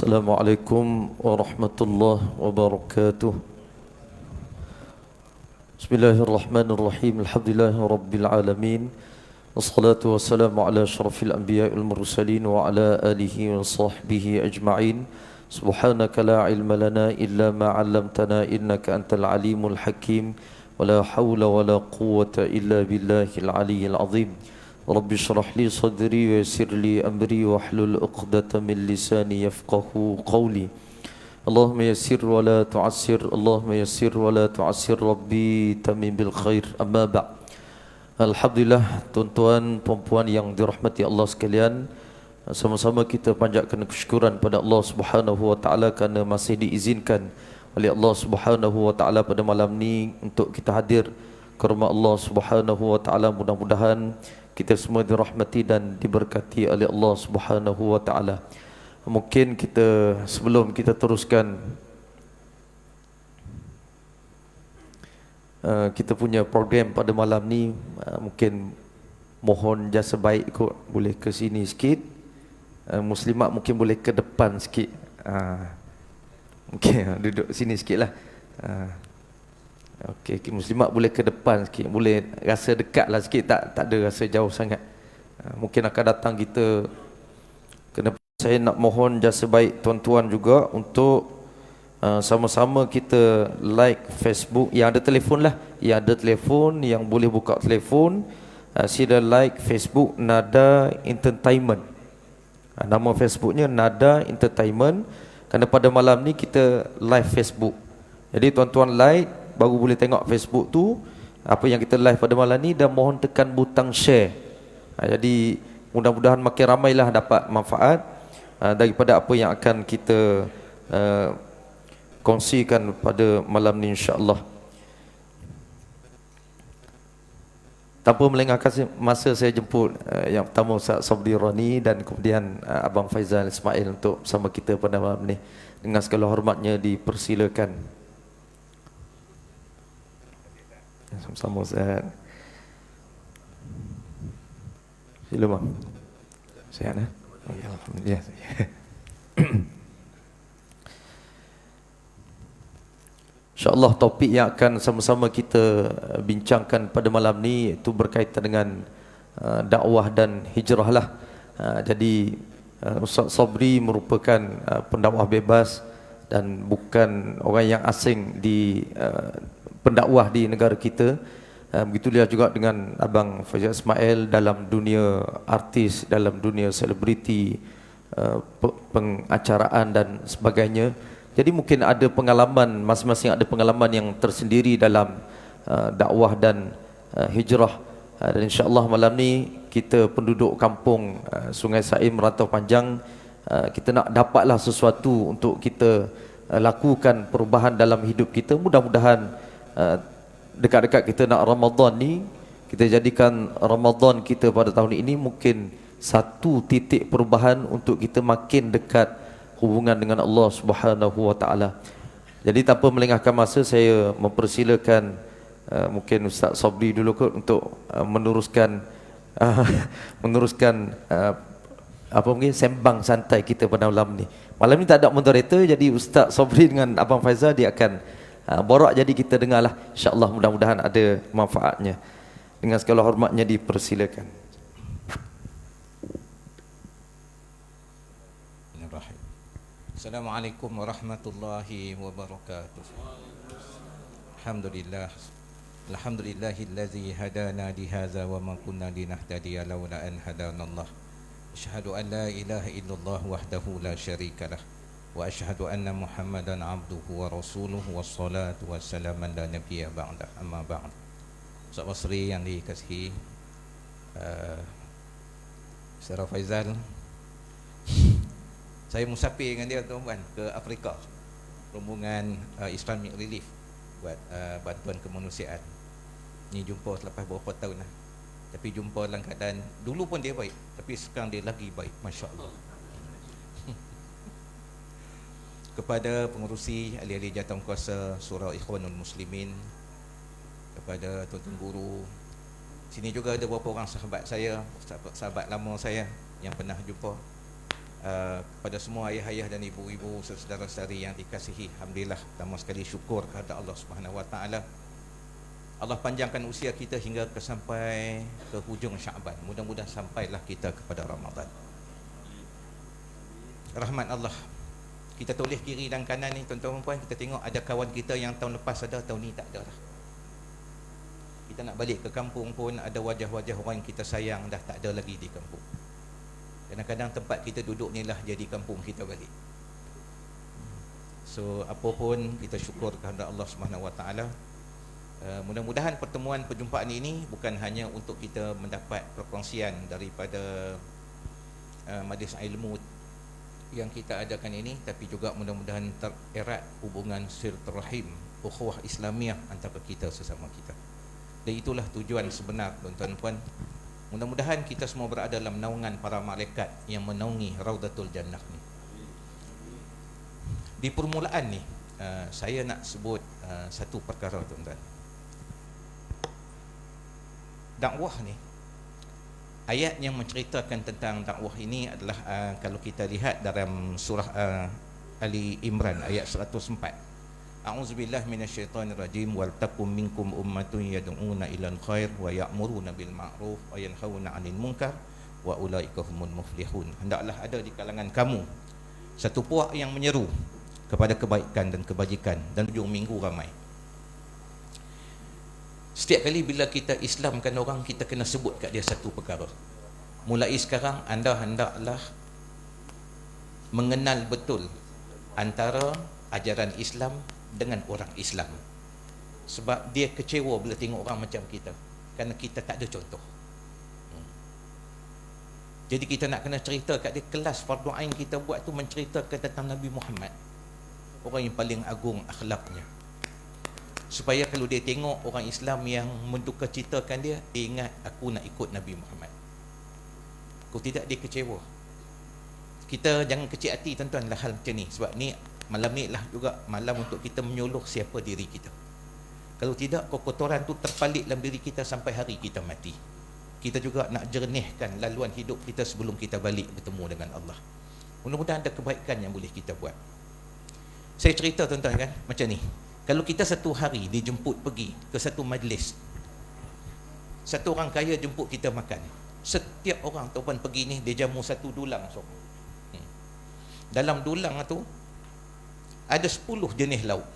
Assalamualaikum warahmatullahi wabarakatuh. Bismillahirrahmanirrahim. Alhamdulillahi rabbil alamin. Wassalatu wassalamu ala asyrafil anbiya'i wal mursalin wa ala alihi wa sahbihi ajma'in. Subhanaka la ilma lana illa ma 'allamtana innaka antal alimul hakim. Wa la hawla wa la quwwata illa billahil aliyyil azim. Rabbi shrah li sadri wa yassir li amri wa hlul 'uqdatam min lisani yafqahu qawli. Allahumma yassir wa la tu'assir, Allahumma yassir wa la tu'assir, Rabbi tamim bil khair. Amma ba'. Alhamdulillah, tuan-tuan puan-puan yang dirahmati Allah sekalian, sama-sama kita panjatkan kesyukuran pada Allah Subhanahu wa taala kerana masih diizinkan oleh Allah Subhanahu wa taala pada malam ni untuk kita hadir ke rumah Allah Subhanahu wa taala. Mudah-mudahan kita semua dirahmati dan diberkati oleh Allah Subhanahu wa taala. Mungkin kita sebelum kita teruskan kita punya program pada malam ni, mungkin mohon jasa baik kot boleh ke sini sikit. Muslimat mungkin boleh ke depan sikit. Mungkin duduk sini sikit lah. Okey, muslimat boleh ke depan sikit, boleh rasa dekat lah sikit, tak ada rasa jauh sangat. Mungkin akan datang kita kena. Saya nak mohon jasa baik tuan-tuan juga untuk sama-sama kita like Facebook. Yang ada telefon lah, yang ada telefon, yang boleh buka telefon, sila like Facebook Nada Entertainment. Nama Facebooknya Nada Entertainment. Kerana pada malam ni kita live Facebook. Jadi tuan-tuan like, baru boleh tengok Facebook tu apa yang kita live pada malam ni, dan mohon tekan butang share. Jadi mudah-mudahan makin ramailah dapat manfaat daripada apa yang akan kita kongsikan pada malam ni, insya-Allah. Tanpa melengahkan masa, saya jemput yang pertama Ustaz Sabri Rani dan kemudian Abang Faizal Ismail untuk bersama kita pada malam ni. Dengan segala hormatnya dipersilakan. Sama-sama Ustaz. Sila bang. Sihat eh? Alhamdulillah. InsyaAllah topik yang akan sama-sama kita bincangkan pada malam ni itu berkaitan dengan dakwah dan hijrah lah. Jadi Ustaz Sabri merupakan pendakwah bebas dan bukan orang yang asing di pendakwah di negara kita. Begitulah juga dengan Abang Faizal Ismail dalam dunia artis, dalam dunia selebriti, pengacaraan dan sebagainya. Jadi mungkin ada pengalaman, masing-masing ada pengalaman yang tersendiri dalam dakwah dan hijrah. Dan insya-Allah malam ni kita penduduk kampung Sungai Saim Rantau Panjang, kita nak dapatlah sesuatu untuk kita lakukan perubahan dalam hidup kita. Mudah-mudahan dekat-dekat kita nak Ramadan ni, kita jadikan Ramadan kita pada tahun ini mungkin satu titik perubahan untuk kita makin dekat hubungan dengan Allah Subhanahu wa taala. Jadi tanpa melengahkan masa, saya mempersilakan mungkin Ustaz Sabri dulu kot untuk meneruskan apa mungkin sembang santai kita pada malam ni. Malam ni tak ada moderator, jadi Ustaz Sabri dengan Abang Faizal dia akan borak, jadi kita dengarlah. InsyaAllah mudah-mudahan ada manfaatnya. Dengan segala hormatnya dipersilakan. Assalamualaikum warahmatullahi wabarakatuh. Alhamdulillah. Alhamdulillahillazi hadana li hadza wa ma kunna linahtadiya laula an hadanallah. Asyhadu an la ilaha illallah wahdahu la syarikalah. Wa asyhadu anna Muhammadan abduhu wa rasuluhu wassalatu wassalamu ala nabiyya ba'da. Amma ba'd. Ustaz Basri yang dikasihi, Saudara Faizal, saya musafir dengan dia tuan-tuan ke Afrika, rombongan Islamic Relief buat bantuan kemanusiaan. Ni jumpa selepas beberapa tahun lah. Tapi jumpa dalam keadaan, dulu pun dia baik, tapi sekarang dia lagi baik, masya-Allah. Kepada pengurusi ahli-ahli jawatankuasa Surau Ikhwanul Muslimin, kepada tuan-tuan guru, sini juga ada beberapa orang sahabat saya, sahabat lama saya yang pernah jumpa. Kepada semua ayah-ayah dan ibu-ibu, saudara-saudari yang dikasihi, alhamdulillah, pertama sekali syukur kepada Allah Subhanahu Wa Taala. Allah panjangkan usia kita hingga sampai ke hujung Syaban. Mudah-mudahan sampailah kita kepada Ramadan. Rahmat Allah. Kita tulis kiri dan kanan ni, tuan-tuan dan puan, kita tengok ada kawan kita yang tahun lepas ada, tahun ni tak ada dah. Kita nak balik ke kampung pun ada wajah-wajah orang yang kita sayang dah tak ada lagi di kampung. Kadang-kadang tempat kita duduk ni lah jadi kampung kita balik. So apa pun kita syukur kepada Allah Subhanahu Wa Taala. Mudah-mudahan pertemuan perjumpaan ini bukan hanya untuk kita mendapat perkongsian daripada majlis ilmu yang kita adakan ini, tapi juga mudah-mudahan tererat hubungan silaturahim, ukhuwah Islamiah antara kita sesama kita. Dan itulah tujuan sebenar, tuan-tuan dan puan. Mudah-mudahan kita semua berada dalam naungan para malaikat yang menaungi Raudatul Jannah ni. Di permulaan ni, saya nak sebut satu perkara, tuan-tuan. Dakwah ni, ayat yang menceritakan tentang dakwah ini adalah kalau kita lihat dalam surah Ali Imran ayat 104. A'udzubillahi minasyaitonirrajim, wal takum minkum ummatun yad'una ilal khair wa ya'muruna bil ma'ruf wa yanhauna 'anil munkar wa ulaika humul muflihun. Hendaklah ada di kalangan kamu satu puak yang menyeru kepada kebaikan dan kebajikan, dan hujung minggu ramai. Setiap kali bila kita Islamkan orang, kita kena sebut kat dia satu perkara. Mulai sekarang anda hendaklah mengenal betul antara ajaran Islam dengan orang Islam. Sebab dia kecewa bila tengok orang macam kita, kerana kita tak ada contoh. Jadi kita nak kena cerita kat dia, kelas fardu ain kita buat tu menceritakan tentang Nabi Muhammad, orang yang paling agung akhlaknya. Supaya kalau dia tengok orang Islam yang menduka citakan dia, dia ingat aku nak ikut Nabi Muhammad. Kalau tidak, dia kecewa. Kita jangan kecil hati, tuan-tuan, lah hal macam ni. Sebab ni malam ni lah juga malam untuk kita menyuluh siapa diri kita. Kalau tidak, kekotoran tu terpalit dalam diri kita sampai hari kita mati. Kita juga nak jernihkan laluan hidup kita sebelum kita balik bertemu dengan Allah. Mudah-mudahan ada kebaikan yang boleh kita buat. Saya cerita, tuan-tuan, kan, macam ni. Kalau kita satu hari dijemput pergi ke satu majlis, satu orang kaya jemput kita makan, setiap orang tuan pergi ni, dia jamu satu dulang. So, dalam dulang tu ada 10 jenis lauk.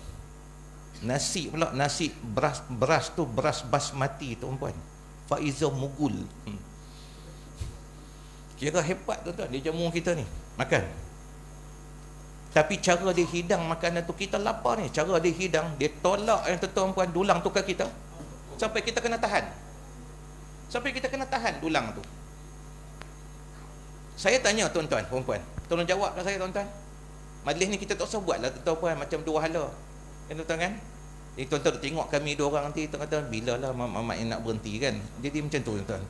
Nasi pula, nasi beras tu beras basmati, tuan-puan, Faizah Mugul. Kira hebat, tuan-tuan, dia jamu kita ni makan. Tapi cara dia hidang makanan tu, kita lapar ni, cara dia hidang, dia tolak yang tuan-puan dulang tu ke kita, sampai kita kena tahan. Sampai kita kena tahan dulang tu. Saya tanya tuan-tuan, puan-puan, tolong jawab kat saya, tuan-tuan. Majlis ni kita tak usah buat lah, tuan-puan, macam dua hala. Tuan-tuan kan? Jadi tuan-tuan tengok kami dua orang nanti, tuan-tuan kata, bila lah mamak yang nak berhenti kan? Jadi macam tu, tuan-tuan.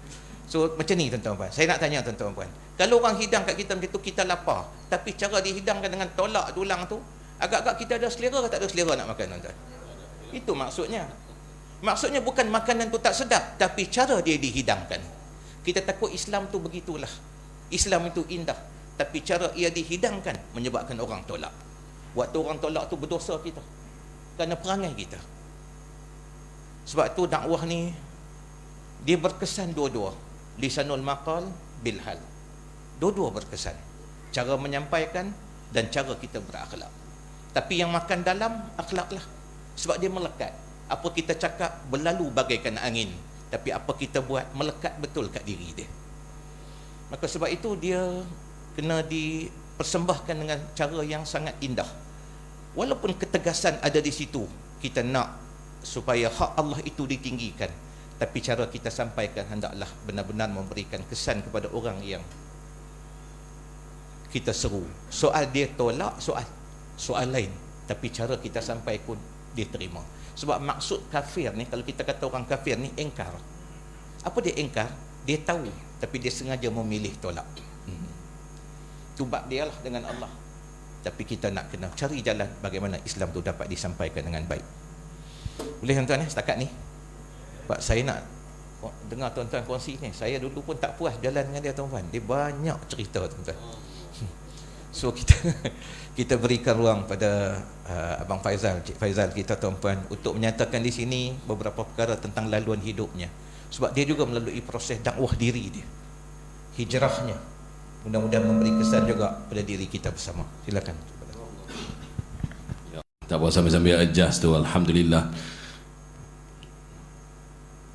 So macam ni, tuan-tuan. Saya nak tanya tuan-tuan, kalau orang hidang kat kita macam tu, kita lapar, tapi cara dihidangkan dengan tolak dulang tu, agak-agak kita ada selera ke tak ada selera nak makan, tuan-tuan? Itu maksudnya. Maksudnya bukan makanan tu tak sedap, tapi cara dia dihidangkan. Kita takut Islam tu begitulah. Islam itu indah, tapi cara ia dihidangkan menyebabkan orang tolak. Waktu orang tolak tu berdosa kita, kerana perangai kita. Sebab tu dakwah ni dia berkesan dua-dua, lisanul maqal bil hal. Dua-dua berkesan, cara menyampaikan dan cara kita berakhlak. Tapi yang makan dalam akhlaklah, sebab dia melekat. Apa kita cakap berlalu bagaikan angin, tapi apa kita buat melekat betul kat diri dia. Maka sebab itu dia kena dipersembahkan dengan cara yang sangat indah. Walaupun ketegasan ada di situ, kita nak supaya hak Allah itu ditinggikan, tapi cara kita sampaikan hendaklah benar-benar memberikan kesan kepada orang yang kita seru. Soal dia tolak, soal lain, tapi cara kita sampai pun dia terima. Sebab maksud kafir ni, kalau kita kata orang kafir ni engkar. Apa dia engkar? Dia tahu, tapi dia sengaja memilih tolak. Tubak dia lah dengan Allah. Tapi kita nak kena cari jalan bagaimana Islam tu dapat disampaikan dengan baik. Boleh, tuan-tuan, setakat ni Pak, saya nak dengar tuan-tuan kongsi ni. Saya dulu pun tak puas jalan dengan dia, tuan-tuan. Dia banyak cerita, tuan-tuan. So kita kita berikan ruang pada Abang Faizal, Cik Faizal kita tuan-puan untuk menyatakan di sini beberapa perkara tentang laluan hidupnya. Sebab dia juga melalui proses dakwah diri dia, hijrahnya. Mudah-mudahan memberi kesan juga pada diri kita bersama. Silakan. Tak apa, sambil-sambil adjust tu. Alhamdulillah.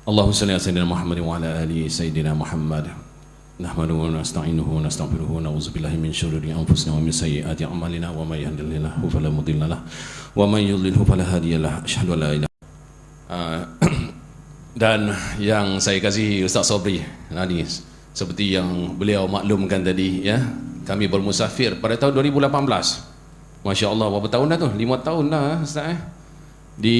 Allahumma salli ala sayyidina Muhammad wa ala ali sayyidina Muhammad. Nahmaduhu wa nasta'inuhu wa nastaghfiruhu wa na'udzu billahi min syururi anfusina wa min sayyiati a'malina wa may yahdihillahu fala mudilla lahu wa may yudlilhu fala hadiya lahu. Asyhadu an la ilaha dan yang saya kasih Ustaz Sobri tadi, seperti yang beliau maklumkan tadi, ya, kami bermusafir pada tahun 2018. Masya Allah, berapa tahun dah tu? 5 tahun dah, Ustaz, di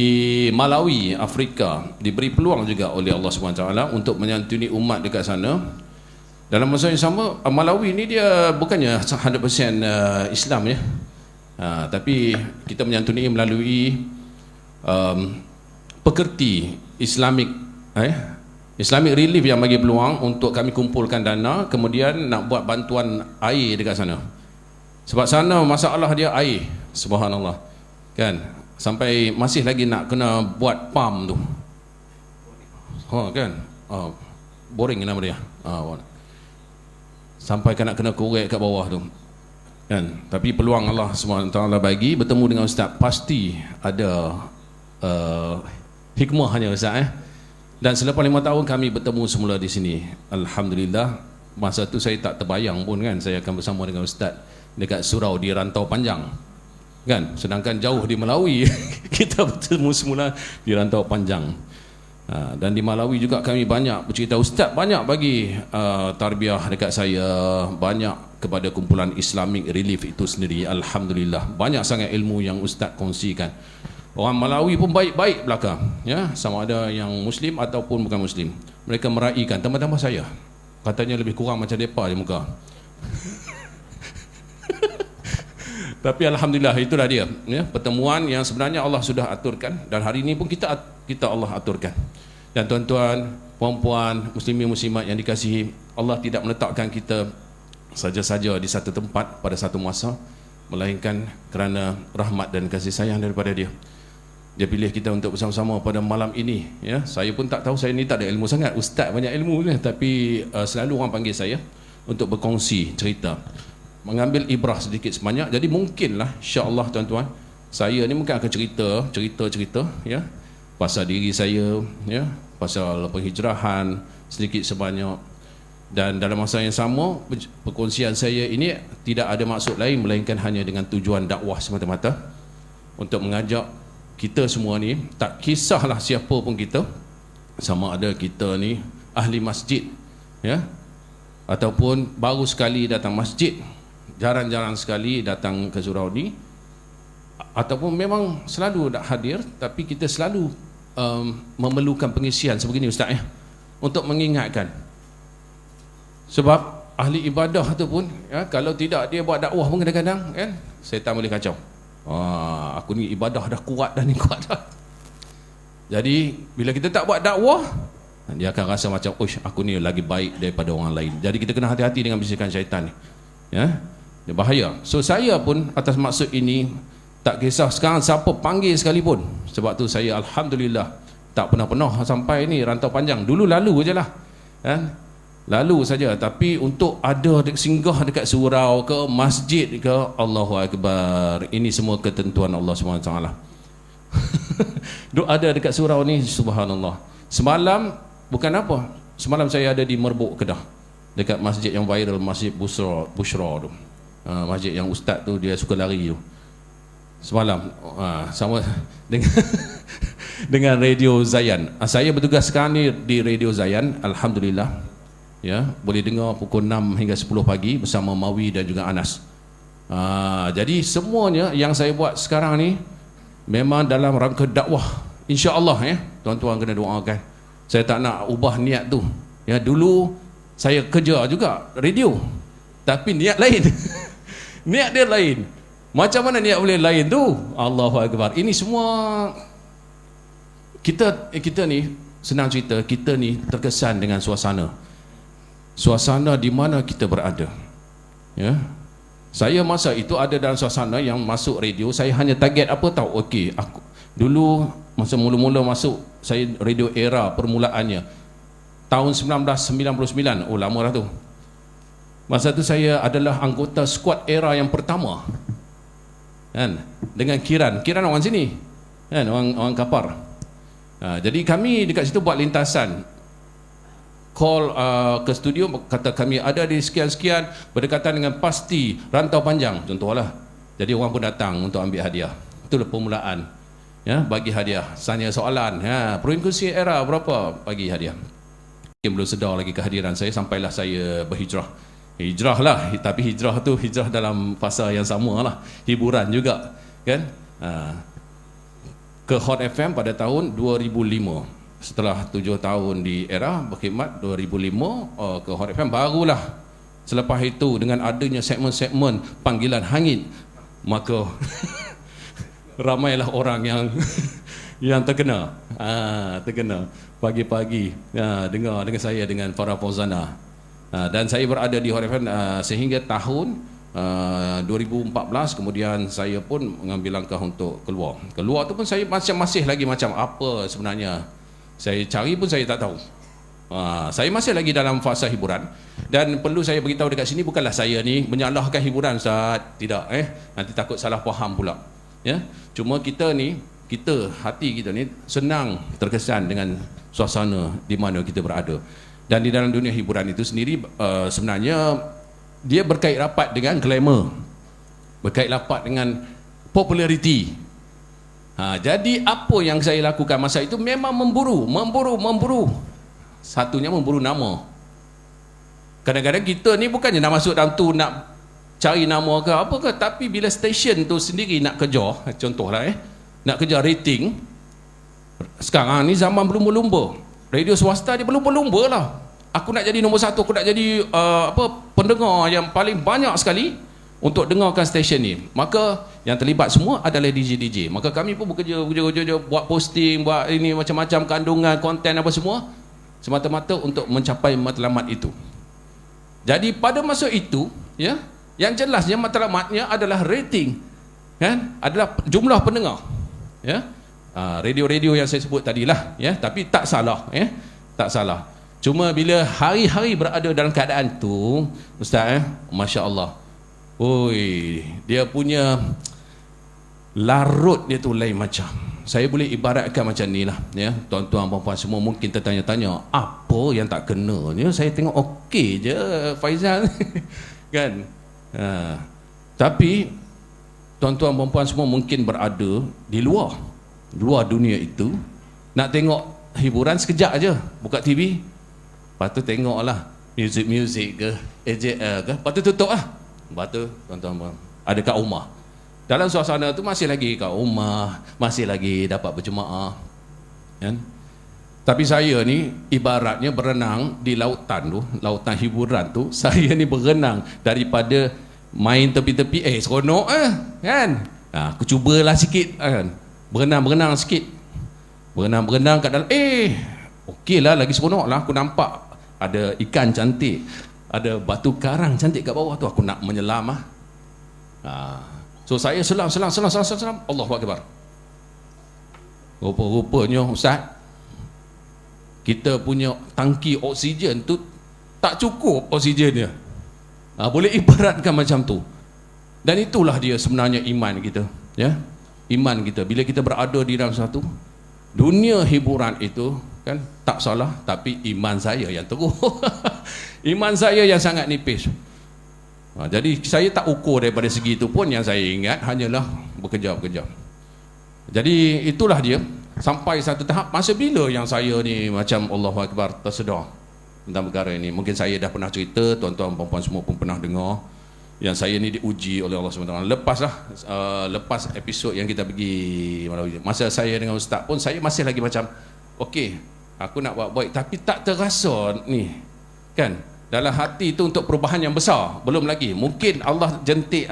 Malawi, Afrika. Diberi peluang juga oleh Allah SWT untuk menyantuni umat dekat sana. Dalam masa yang sama, Malawi ni dia bukannya 100% Islam, ya, tapi kita menyantuni melalui pekerti Islamic Relief yang bagi peluang untuk kami kumpulkan dana, kemudian nak buat bantuan air dekat sana. Sebab sana masalah dia air, subhanallah, kan, sampai masih lagi nak kena buat pump tu, kan, boring nama dia, sampai kena korek kat bawah tu, kan. Tapi peluang Allah SWT bagi bertemu dengan Ustaz, pasti ada hikmahnya, Ustaz, Dan selepas 5 tahun kami bertemu semula di sini. Alhamdulillah, masa tu saya tak terbayang pun, kan, saya akan bersama dengan Ustaz dekat surau di Rantau Panjang, kan, sedangkan jauh di Malawi kita bertemu semula di Rantau Panjang. Dan di Malawi juga kami banyak bercerita. Ustaz banyak bagi tarbiyah dekat saya, banyak kepada kumpulan Islamic Relief itu sendiri. Alhamdulillah, banyak sangat ilmu yang Ustaz kongsikan. Orang Malawi pun baik-baik belakang, ya, sama ada yang Muslim ataupun bukan Muslim. Mereka meraihkan, tambah-tambah saya, katanya lebih kurang macam depa di muka. Tapi Alhamdulillah, itulah dia, ya, pertemuan yang sebenarnya Allah sudah aturkan, dan hari ini pun kita Allah aturkan. Dan tuan-tuan, puan-puan, muslimin muslimat yang dikasihi, Allah tidak meletakkan kita saja-saja di satu tempat pada satu masa, melainkan kerana rahmat dan kasih sayang daripada Dia. Dia pilih kita untuk bersama-sama pada malam ini, ya. Saya pun tak tahu, saya ni tak ada ilmu sangat, Ustaz banyak ilmu, ya, tapi selalu orang panggil saya untuk berkongsi cerita, mengambil ibrah sedikit sebanyak. Jadi mungkinlah, insya-Allah tuan-tuan, saya ni mungkin akan cerita, ya, pasal diri saya, ya, pasal penghijrahan sedikit sebanyak. Dan dalam masa yang sama, perkongsian saya ini tidak ada maksud lain melainkan hanya dengan tujuan dakwah semata-mata, untuk mengajak kita semua ni, tak kisahlah siapa pun kita, sama ada kita ni ahli masjid, ya, ataupun baru sekali datang masjid, jarang-jarang sekali datang ke surau ni, ataupun memang selalu tak hadir, tapi kita selalu memerlukan pengisian sebegini, Ustaz, ya, untuk mengingatkan. Sebab ahli ibadah tu pun, ya, kalau tidak dia buat dakwah pun kadang-kadang, kan, syaitan boleh kacau. Aku ni ibadah dah kuat dah, ni kuat dah. Jadi bila kita tak buat dakwah, dia akan rasa macam, aku ni lagi baik daripada orang lain. Jadi kita kena hati-hati dengan bisikan syaitan ni, ya, dia bahaya. So saya pun atas maksud ini, tak kisah sekarang siapa panggil sekalipun. Sebab tu saya Alhamdulillah tak pernah sampai ni Rantau Panjang. Dulu lalu je lah, kan, lalu saja. Tapi untuk ada singgah dekat surau ke masjid ke, Allahu Akbar, ini semua ketentuan Allah SWT. Duk ada dekat surau ni, subhanallah. Semalam bukan apa, semalam saya ada di Merbuk, Kedah, dekat masjid yang viral, Masjid Bushra tu, masjid yang ustaz tu dia suka lari tu. Semalam sama dengan dengan Radio Zayan. Saya bertugas sekarang ni di Radio Zayan, Alhamdulillah, ya, boleh dengar pukul 6 hingga 10 pagi bersama Mawi dan juga Anas. Jadi semuanya yang saya buat sekarang ni memang dalam rangka dakwah, insya-Allah, ya. Tuan-tuan kena doakan. Saya tak nak ubah niat tu. Ya, dulu saya kerja juga radio, tapi niat lain. Niat dia lain. Macam mana niat boleh lain tu? Allahu Akbar. Ini semua kita ni, senang cerita, kita ni terkesan dengan suasana di mana kita berada, ya. Saya masa itu ada dalam suasana yang masuk radio, saya hanya target apa tahu? Okey, aku dulu masa mula-mula masuk saya radio era permulaannya tahun 1999. Oh, lama dah tu. Masa tu saya adalah anggota skuad era yang pertama. Kan? Dengan Kiran orang sini. Kan? Orang Kapar. Jadi kami dekat situ buat lintasan. Call ke studio, kata kami ada di sekian-sekian berdekatan dengan pasti rantau panjang contohlah. Jadi orang pun datang untuk ambil hadiah. Itulah permulaan. Ya, bagi hadiah. Tanya soalan, frekuensi era berapa, bagi hadiah. Mungkin belum sedar lagi kehadiran saya sampailah saya berhijrah. Hijrah lah, tapi hijrah tu hijrah dalam fasa yang sama lah. Hiburan juga, kan? Ke Hot FM pada tahun 2005. Setelah 7 tahun di era berkhidmat 2005 ke Hot FM, barulah selepas itu dengan adanya segmen-segmen panggilan hangit, maka ramailah orang yang yang terkena. Terkena pagi-pagi dengar dengan saya dengan Farah Fauzana. Dan saya berada di Hot FM sehingga tahun 2014. Kemudian saya pun mengambil langkah untuk keluar tu pun saya masih lagi macam apa sebenarnya saya cari pun saya tak tahu. Saya masih lagi dalam fasa hiburan. Dan perlu saya beritahu dekat sini, bukanlah saya ni menyalahkan hiburan, Ustaz. Tidak, nanti takut salah faham pula. Ya, cuma kita ni, hati kita ni senang terkesan dengan suasana di mana kita berada. Dan di dalam dunia hiburan itu sendiri sebenarnya dia berkait rapat dengan glamour, berkait rapat dengan populariti. Jadi apa yang saya lakukan masa itu memang memburu. Satunya memburu nama. Kadang-kadang kita ni bukannya nak masuk dalam tu nak cari nama ke apa ke, tapi bila stesen tu sendiri nak kejar, contohlah nak kejar rating. Sekarang ni zaman berlumba-lumba. Radio swasta dia berlumba-lumba lah. Aku nak jadi nombor 1, aku nak jadi pendengar yang paling banyak sekali untuk dengarkan stesen ni. Maka yang terlibat semua adalah DJ-DJ. Maka kami pun bekerja buat posting, buat ini macam-macam kandungan konten apa semua, semata-mata untuk mencapai matlamat itu. Jadi pada masa itu, ya, yang jelasnya matlamatnya adalah rating, kan? Adalah jumlah pendengar. Ya. Radio-radio yang saya sebut tadilah, ya, tapi tak salah, ya. Tak salah. Cuma bila hari-hari berada dalam keadaan tu, Ustaz, masya-Allah. Oi, dia punya larut dia tu lain macam. Saya boleh ibaratkan macam ni lah, ya. Tuan-tuan puan-puan semua mungkin tertanya-tanya, apa yang tak kena ni? Saya tengok okey je Faizal. Kan? Tapi tuan-tuan puan-puan semua mungkin berada di luar dunia itu, nak tengok hiburan sekejap aja, buka TV, lepas tu tengoklah music ke AJL ke, lepas tu tutup lah. Lepas tu tuan-tuan ada kat rumah. Dalam suasana tu masih lagi kat rumah, masih lagi dapat berjemaah, kan? Tapi saya ni ibaratnya berenang di lautan tu, lautan hiburan tu. Saya ni berenang daripada main tepi-tepi, seronok kan? Aku cubalah sikit, kan? Berenang sikit. Berenang kat dalam, okeylah, lagi seronok lah. Aku nampak ada ikan cantik, ada batu karang cantik kat bawah tu. Aku nak menyelam lah. So saya selam. Allahu Akbar. Rupa-rupanya Ustaz, kita punya tangki oksigen tu tak cukup oksigennya. Boleh ibaratkan macam tu. Dan itulah dia sebenarnya iman kita, ya. Iman kita bila kita berada di dalam satu dunia hiburan itu, kan, tak salah, tapi iman saya yang teruk. Iman saya yang sangat nipis. Jadi saya tak ukur daripada segi itu pun. Yang saya ingat hanyalah bekerja. Jadi itulah dia. Sampai satu tahap, masa bila yang saya ni macam Allahu Akbar tersedar tentang perkara ini. Mungkin saya dah pernah cerita, tuan-tuan puan-puan semua pun pernah dengar, yang saya ni diuji oleh Allah SWT. Lepas episod yang kita pergi, masa saya dengan Ustaz pun, saya masih lagi macam okey, aku nak buat baik, tapi tak terasa ni, kan, dalam hati itu untuk perubahan yang besar. Belum lagi, mungkin Allah jentik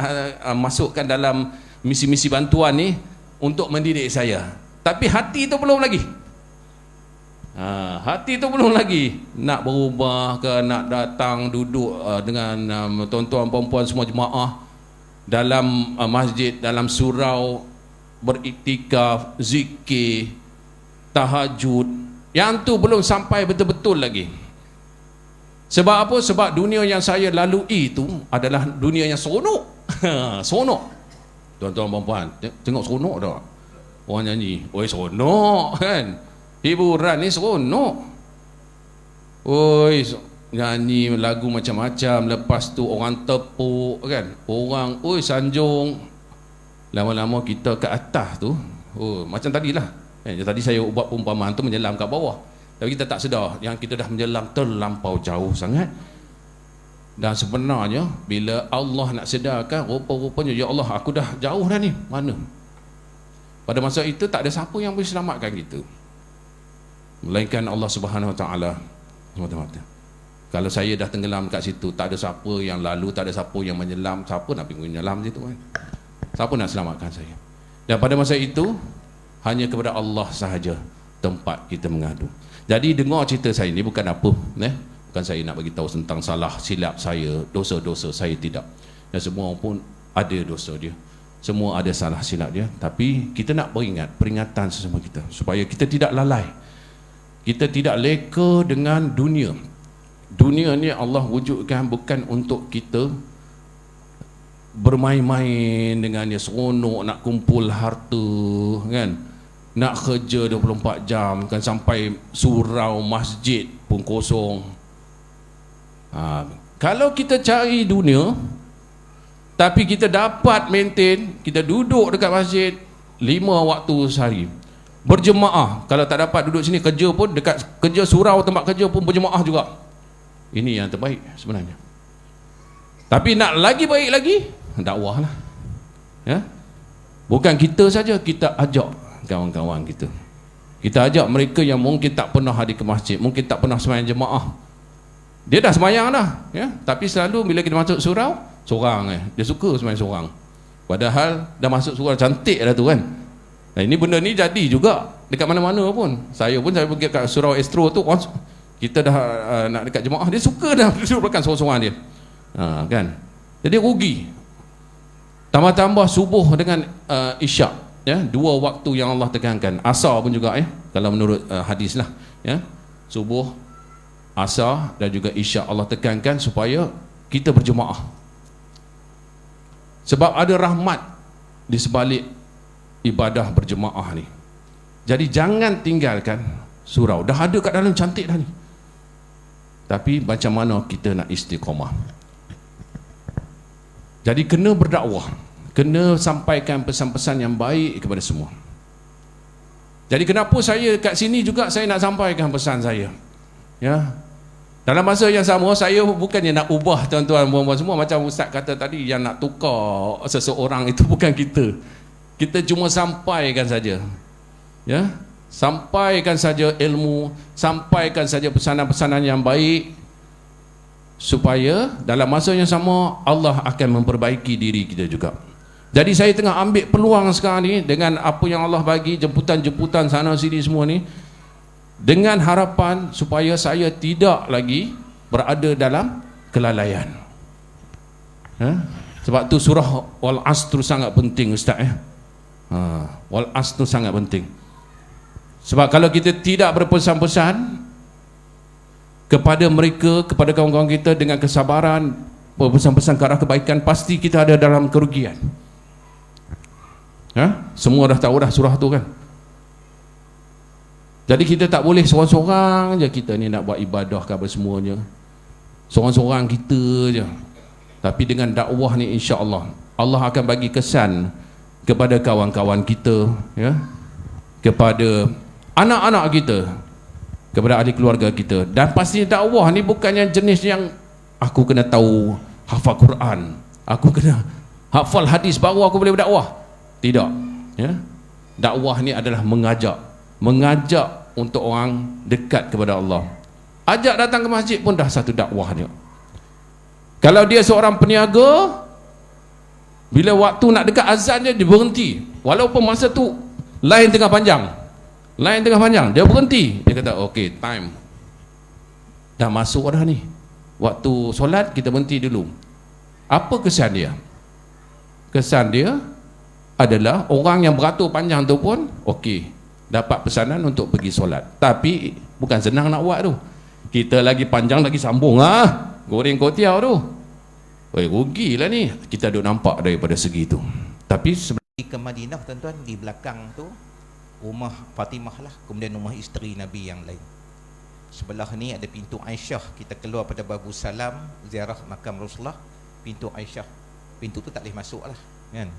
masukkan dalam misi-misi bantuan ni untuk mendidik saya, tapi hati itu belum lagi. Hati itu belum lagi nak berubah ke, nak datang duduk dengan tuan-tuan puan-puan semua jemaah, dalam masjid, dalam surau, beriktikaf, zikir, tahajud. Yang tu belum sampai betul-betul lagi. Sebab apa? Sebab dunia yang saya lalui itu adalah dunia yang seronok. Seronok. Tuan-tuan dan puan, tengok seronok tak? Orang nyanyi, oi seronok kan? Hiburan ni seronok. Oi, nyanyi lagu macam-macam, lepas tu orang tepuk kan, orang oi sanjung. Lama-lama kita kat atas tu, oh macam tadilah kan, tadi saya buat perumpamaan tu menyelam kat bawah, tapi kita tak sedar yang kita dah menyelam terlampau jauh sangat. Dan sebenarnya bila Allah nak sedarkan, rupa-rupanya ya Allah aku dah jauh dah ni, mana? Pada masa itu tak ada siapa yang boleh selamatkan kita melainkan Allah Subhanahu Wa Taala semata-mata. Kalau saya dah tenggelam kat situ, tak ada siapa yang lalu, tak ada siapa yang menyelam, siapa nak pergi menyelam situ kan? Siapa nak selamatkan saya? Dan pada masa itu hanya kepada Allah sahaja tempat kita mengadu. Jadi dengar cerita saya ni bukan apa, bukan saya nak bagi tahu tentang salah silap saya, dosa-dosa saya, tidak. Dan semua pun ada dosa dia, semua ada salah silap dia. Tapi kita nak peringatan sesama kita supaya kita tidak lalai, kita tidak leka dengan dunia. Dunia ni Allah wujudkan bukan untuk kita bermain-main dengan dia, seronok nak kumpul harta kan, nak kerja 24 jam kan, sampai surau masjid pun kosong. Kalau kita cari dunia tapi kita dapat maintain, kita duduk dekat masjid 5 waktu sehari berjemaah. Kalau tak dapat duduk sini, kerja pun dekat kerja surau, tempat kerja pun berjemaah juga. Ini yang terbaik sebenarnya. Tapi nak lagi baik lagi, dakwah lah ya? Bukan kita saja, kita ajak kawan-kawan kita. Kita ajak mereka yang mungkin tak pernah hadir ke masjid, mungkin tak pernah sembahyang jemaah. Dia dah sembahyang dah ya? Tapi selalu bila kita masuk surau, seorang dia suka sembahyang seorang. Padahal dah masuk surau cantik dah tu kan. Nah, ini benda ni jadi juga dekat mana-mana pun. Saya pergi kat surau Astro tu, kita dah nak dekat jemaah, dia suka dah duduk belakang seorang-seorang dia kan. Jadi rugi. Tambah-tambah subuh dengan isyak ya, 2 waktu yang Allah tekankan. Asar pun juga ya, kalau menurut hadis lah ya, subuh, asar dan juga isyak Allah tekankan supaya kita berjemaah. Sebab ada rahmat di sebalik ibadah berjemaah ni. Jadi jangan tinggalkan surau. Dah ada kat dalam cantik dah ni, tapi macam mana kita nak istiqamah? Jadi kena berdakwah, kena sampaikan pesan-pesan yang baik kepada semua. Jadi kenapa saya kat sini juga saya nak sampaikan pesan saya ya. Dalam masa yang sama, saya bukannya nak ubah tuan-tuan puan-puan semua. Macam Ustaz kata tadi, yang nak tukar seseorang itu bukan kita. Kita cuma sampaikan saja ya, sampaikan saja ilmu, sampaikan saja pesanan-pesanan yang baik, supaya dalam masa yang sama Allah akan memperbaiki diri kita juga. Jadi saya tengah ambil peluang sekarang ni dengan apa yang Allah bagi, jemputan-jemputan sana sini semua ni, dengan harapan supaya saya tidak lagi berada dalam kelalaian. Sebab tu surah Wal Asr sangat penting Ustaz ya. Wal Asr sangat penting. Sebab kalau kita tidak berpesan-pesan kepada mereka, kepada kawan-kawan kita dengan kesabaran, pesan-pesan ke arah kebaikan, pasti kita ada dalam kerugian. Semua dah tahu dah surah tu kan. Jadi kita tak boleh seorang-seorang je kita ni nak buat ibadah ke apa semuanya, seorang-seorang kita je. Tapi dengan dakwah ni insya-Allah Allah akan bagi kesan kepada kawan-kawan kita ya, kepada anak-anak kita, kepada ahli keluarga kita. Dan pasti dakwah ni bukannya jenis yang aku kena tahu hafal Quran, aku kena hafal hadis baru aku boleh berdakwah. Tidak ya. Dakwah ni adalah mengajak untuk orang dekat kepada Allah. Ajak datang ke masjid pun dah satu dakwah dia. Kalau dia seorang peniaga, bila waktu nak dekat azan dia berhenti, walaupun masa tu line tengah panjang, dia berhenti, dia kata okey, time dah masuk dah ni, waktu solat kita berhenti dulu. Apa kesan dia? kesan dia adalah orang yang beratur panjang tu pun okey, dapat pesanan untuk pergi solat. Tapi bukan senang nak buat tu. Kita lagi panjang lagi sambung goreng kotiau tu. Rugilah ni. Kita duk nampak daripada segi tu. Tapi Ke Madinah tuan-tuan, di belakang tu rumah Fatimah lah, kemudian rumah isteri Nabi yang lain. Sebelah ni ada pintu Aisyah. Kita keluar pada Babu Salam, ziarah makam Rasulullah, pintu Aisyah. Pintu tu tak boleh masuk lah kan.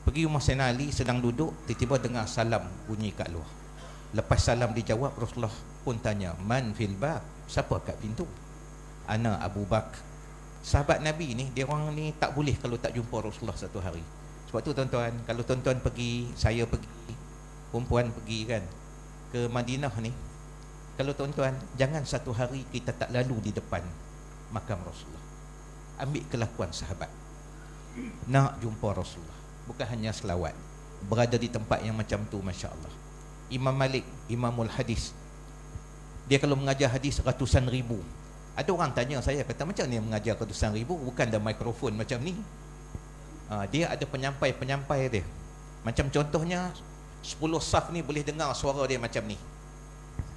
Pergi rumah Sayyidina Ali, sedang duduk, tiba-tiba dengar salam bunyi kat luar. Lepas salam dijawab, Rasulullah pun tanya, man fil bab, siapa kat pintu? Ana Abu Bakar. Sahabat Nabi ni, dia orang ni tak boleh kalau tak jumpa Rasulullah satu hari. Sebab tu tuan-tuan, kalau tuan-tuan pergi, saya pergi, perempuan pergi kan ke Madinah ni, kalau tuan-tuan, jangan satu hari kita tak lalu di depan makam Rasulullah. Ambil kelakuan sahabat, nak jumpa Rasulullah, bukan hanya selawat, berada di tempat yang macam tu. Masya Allah. Imam Malik, Imamul Hadis, dia kalau mengajar hadis ratusan ribu. Ada orang tanya saya, kata macam ni mengajar ratusan ribu, bukan ada mikrofon macam ni. Dia ada penyampai-penyampai dia. Macam contohnya 10 saf ni boleh dengar suara dia macam ni,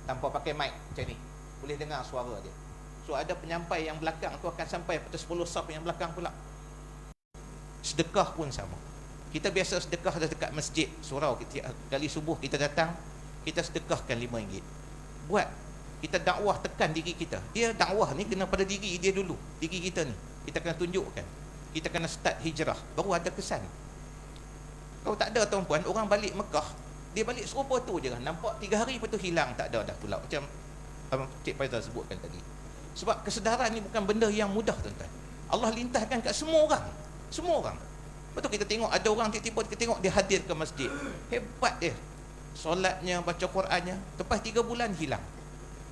tanpa pakai mic macam ni, boleh dengar suara dia. So ada penyampai yang belakang tu akan sampai pada 10 saf yang belakang pula. Sedekah pun sama. Kita biasa sedekah dekat masjid surau, kali subuh kita datang, kita sedekahkan RM5. Buat kita dakwah, tekan diri kita. Dia dakwah ni kena pada diri dia dulu, diri kita ni kita kena tunjukkan. Kita kena start hijrah, baru ada kesan. Kalau tak ada tuan-puan, orang balik Mekah, dia balik serupa tu je lah. Nampak 3 hari lepas tu hilang, tak ada dah pula. Macam Cik Faizal sebutkan tadi. Sebab kesedaran ni bukan benda yang mudah tuan-tuan. Allah lintahkan kat semua orang. Semua orang. Lepas tu kita tengok ada orang tiba-tiba kita tengok dia hadir ke masjid, hebat dia, solatnya, baca Qurannya, lepas 3 bulan hilang.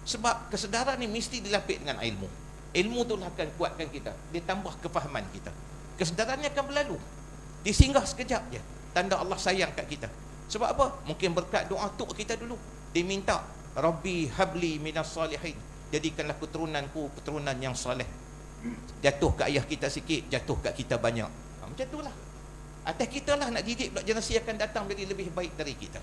Sebab kesedaran ni mesti dilapis dengan ilmu. Ilmu tu akan kuatkan kita, dia tambah kefahaman kita. Kesedarannya akan berlalu, dia singgah sekejap je. Tanda Allah sayang kat kita. Sebab apa? Mungkin berkat doa tok kita dulu. Dia minta, Rabbi habli minas salihin, jadikanlah keturunanku keturunan yang soleh. Jatuh kat ayah kita sikit, jatuh kat kita banyak. Macam itulah. Atas kita lah nak didik pula generasi akan datang menjadi lebih baik dari kita.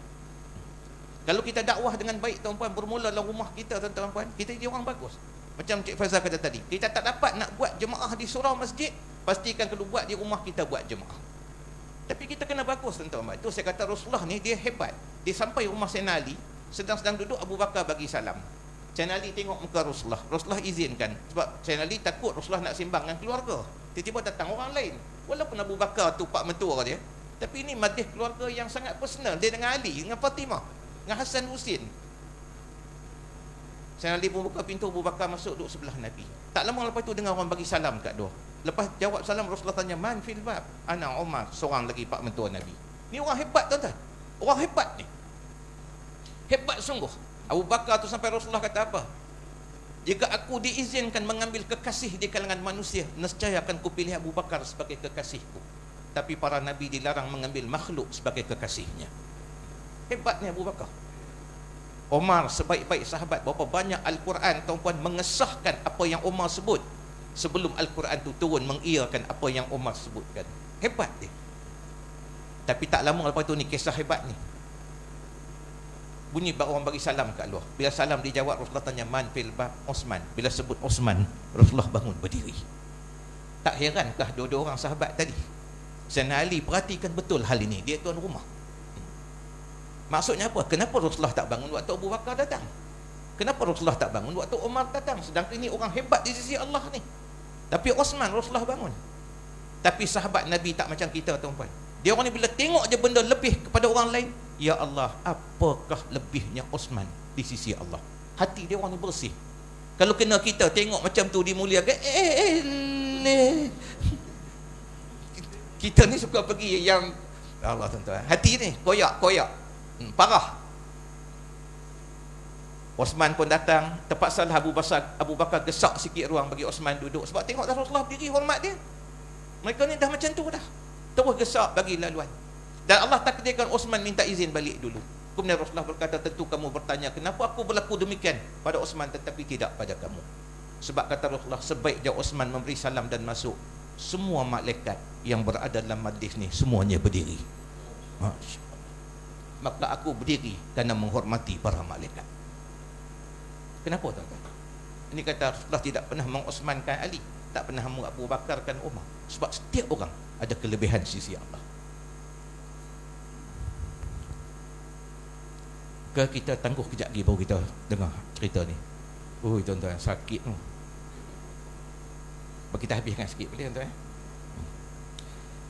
Kalau kita dakwah dengan baik tuan-puan, bermula dalam rumah kita tuan-puan, kita jadi orang bagus. Macam Cik Faizal kata tadi, kita tak dapat nak buat jemaah di surau masjid, pastikan kalau buat di rumah kita buat jemaah. Tapi kita kena bagus tuan-tuan. Itu saya kata Rasulullah ni dia hebat. Dia sampai rumah Sayyidina Ali, sedang duduk, Abu Bakar bagi salam. Sayyidina Ali tengok muka Rasulullah, Rasulullah izinkan. Sebab Sayyidina Ali takut Rasulullah nak sembang dengan keluarga. Tiba-tiba datang orang lain. Walaupun Abu Bakar tu pak mentua dia, tapi ini madih keluarga yang sangat personal. Dia dengan Ali, dengan Fatimah, dengan Hasan Husin. Sayyidina Ali pun buka pintu, Abu Bakar masuk duduk sebelah Nabi. Tak lama lepas tu dengar orang bagi salam kat dia. Lepas jawab salam, Rasulullah tanya, man fil bab? Ana Umar, seorang lagi pak mentua Nabi. Ni orang hebat tuan-tuan. Orang hebat ni. Hebat sungguh. Abu Bakar tu sampai Rasulullah kata apa? Jika aku diizinkan mengambil kekasih di kalangan manusia, nescaya akan kupilih Abu Bakar sebagai kekasihku. Tapi para Nabi dilarang mengambil makhluk sebagai kekasihnya. Hebatnya Abu Bakar. Umar sebaik-baik sahabat, berapa banyak Al-Quran tuan-puan mengesahkan apa yang Umar sebut sebelum Al-Quran tu turun mengiyakan apa yang Umar sebutkan. Hebat dia. Tapi tak lama lepas tu ni kisah hebat ni. Bunyi orang bagi salam kat luar. Bila salam dijawab, Rasulullah tanya, man fil bab? Osman. Bila sebut Osman, Rasulullah bangun berdiri. Tak herankah dua-dua orang sahabat tadi? Sayyidina Ali perhatikan betul hal ini. Dia tuan rumah. Maksudnya apa? Kenapa Rasulullah tak bangun waktu Abu Bakar datang? Kenapa Rasulullah tak bangun waktu Umar datang? Sedangkan ini orang hebat di sisi Allah ni. Tapi Osman, Rasulullah bangun. Tapi sahabat Nabi tak macam kita tuan-tuan. Dia orang ni bila tengok je benda lebih kepada orang lain, ya Allah, apakah lebihnya Osman di sisi Allah? Hati dia orang ni bersih. Kalau kena kita tengok macam tu dimuliakan, kita ni suka pergi yang Allah tuan-tuan, hati ni koyak-koyak, parah. Osman pun datang, terpaksalah Abu Bakar gesak sikit ruang bagi Osman duduk. Sebab tengok dah Rasulullah diri hormat dia. Mereka ni dah macam tu dah. Terus gesak bagi laluan. Dan Allah takdirkan Osman minta izin balik dulu. Kemudian Rasulullah berkata, tentu kamu bertanya, kenapa aku berlaku demikian pada Osman tetapi tidak pada kamu? Sebab kata Rasulullah, sebaik je Osman memberi salam dan masuk, semua malaikat yang berada dalam majlis ni semuanya berdiri. Masya Allah. Maka aku berdiri kerana menghormati para malaikat. Kenapa tuan-tuan? Ini kata Rasulullah tidak pernah mengosmankan Ali, tak pernah Abu Bakarkan Umar. Sebab setiap orang ada kelebihan sisi Allah. Kita tangguh kejap lagi baru kita dengar cerita ni. Oh tuan-tuan, sakit tu. Kita habiskan sikit boleh tuan-tuan?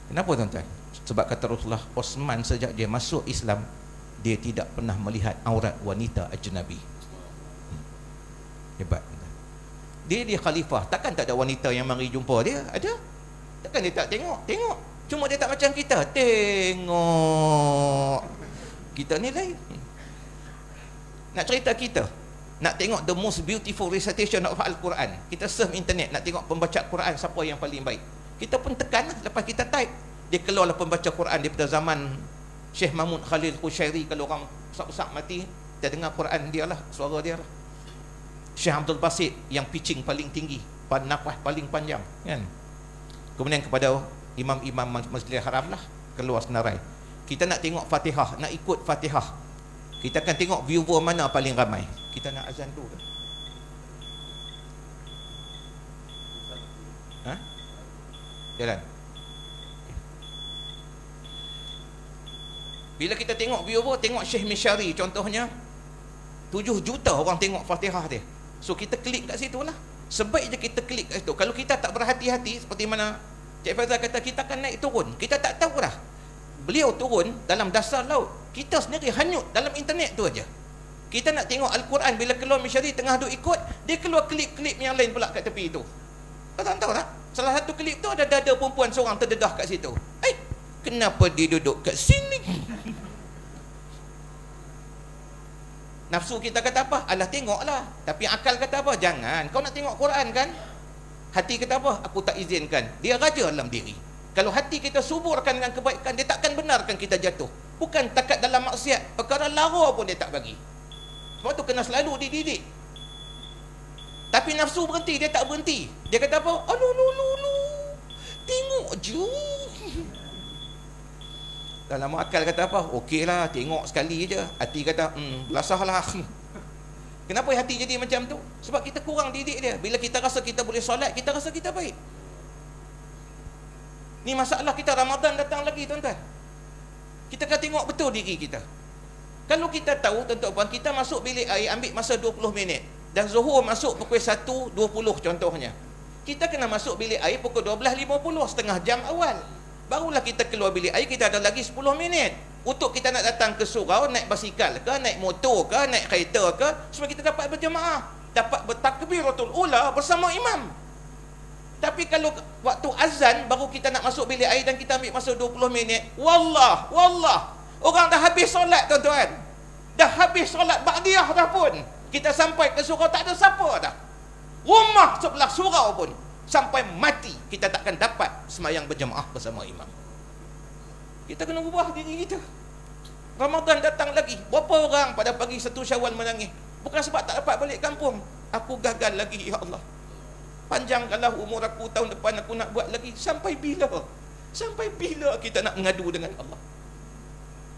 Kenapa tuan-tuan? Sebab kata Rasulullah, Osman sejak dia masuk Islam, dia tidak pernah melihat aurat wanita ajnabi. Hebat tuan-tuan. Dia khalifah, takkan tak ada wanita yang mari jumpa dia? Ada? Takkan dia tak tengok? Tengok. Cuma dia tak macam kita. Tengok. Kita ni lain. Nak cerita kita, nak tengok the most beautiful recitation of Al-Quran, kita surf internet, nak tengok pembaca Quran siapa yang paling baik. Kita pun tekan lah, lepas kita type, dia keluarlah pembaca Quran daripada zaman Syekh Mahmud Khalil Qushairi. Kalau orang besar-besar mati, kita dengar Quran dia lah, suara dia lah. Syekh Abdul Basit yang pitching paling tinggi, nafas paling panjang kan. Kemudian kepada imam-imam Masjidil Haram lah, keluar senarai. Kita nak tengok Fatihah, nak ikut Fatihah, kita akan tengok viewer mana paling ramai. Kita nak azan dulu ke? Ha? Jalan. Bila kita tengok viewer, tengok Syekh Mishari contohnya, 7 juta orang tengok Fatihah dia. So kita klik kat situ lah. Sebaik je kita klik kat situ. Kalau kita tak berhati-hati, seperti mana Cik Faizal kata, kita akan naik turun. Kita tak tahu dah. Beliau turun dalam dasar laut, kita sendiri hanyut dalam internet tu aja. Kita nak tengok Al-Quran, bila keluar Mishari tengah duk ikut, dia keluar klip-klip yang lain pula kat tepi itu. Kau tahu tak? Salah satu klip tu ada dada perempuan seorang terdedah kat situ. Kenapa dia duduk kat sini? Nafsu kita kata apa? Alah tengoklah. Tapi akal kata apa? Jangan. Kau nak tengok Quran kan? Hati kata apa? Aku tak izinkan. Dia raja dalam diri. Kalau hati kita suburkan dengan kebaikan, dia takkan benarkan kita jatuh. Bukan takat dalam maksiat, perkara lara pun dia tak bagi. Sebab tu kena selalu dididik. Tapi nafsu berhenti, dia tak berhenti. Dia kata apa? Alu, tengok je. Dalam akal kata apa? Okeylah, tengok sekali je. Hati kata, belasahlah. Kenapa hati jadi macam tu? Sebab kita kurang didik dia. Bila kita rasa kita boleh solat, kita rasa kita baik. Ni masalah kita. Ramadan datang lagi tuan-tuan. Kita kena tengok betul diri kita. Kalau kita tahu tuan-tuan, kita masuk bilik air ambil masa 20 minit dan Zuhur masuk pukul 1.20 contohnya. Kita kena masuk bilik air pukul 12.50, setengah jam awal. Barulah kita keluar bilik air, kita ada lagi 10 minit untuk kita nak datang ke surau, naik basikal ke, naik motor ke, naik kereta ke, supaya kita dapat berjemaah, dapat bertakbiratul ula bersama imam. Tapi kalau waktu azan baru kita nak masuk bilik air dan kita ambil masa 20 minit, wallah, orang dah habis solat tuan-tuan. Dah habis solat ba'diyah dah pun. Kita sampai ke surau tak ada siapa dah. Rumah sebelah surau pun sampai mati kita takkan dapat semayang berjemaah bersama imam. Kita kena ubah diri kita. Ramadan datang lagi. Berapa orang pada pagi 1 Syawal menangis? Bukan sebab tak dapat balik kampung. Aku gagal lagi, ya Allah. Panjangkanlah umur aku, tahun depan aku nak buat lagi. Sampai bila? Sampai bila kita nak mengadu dengan Allah?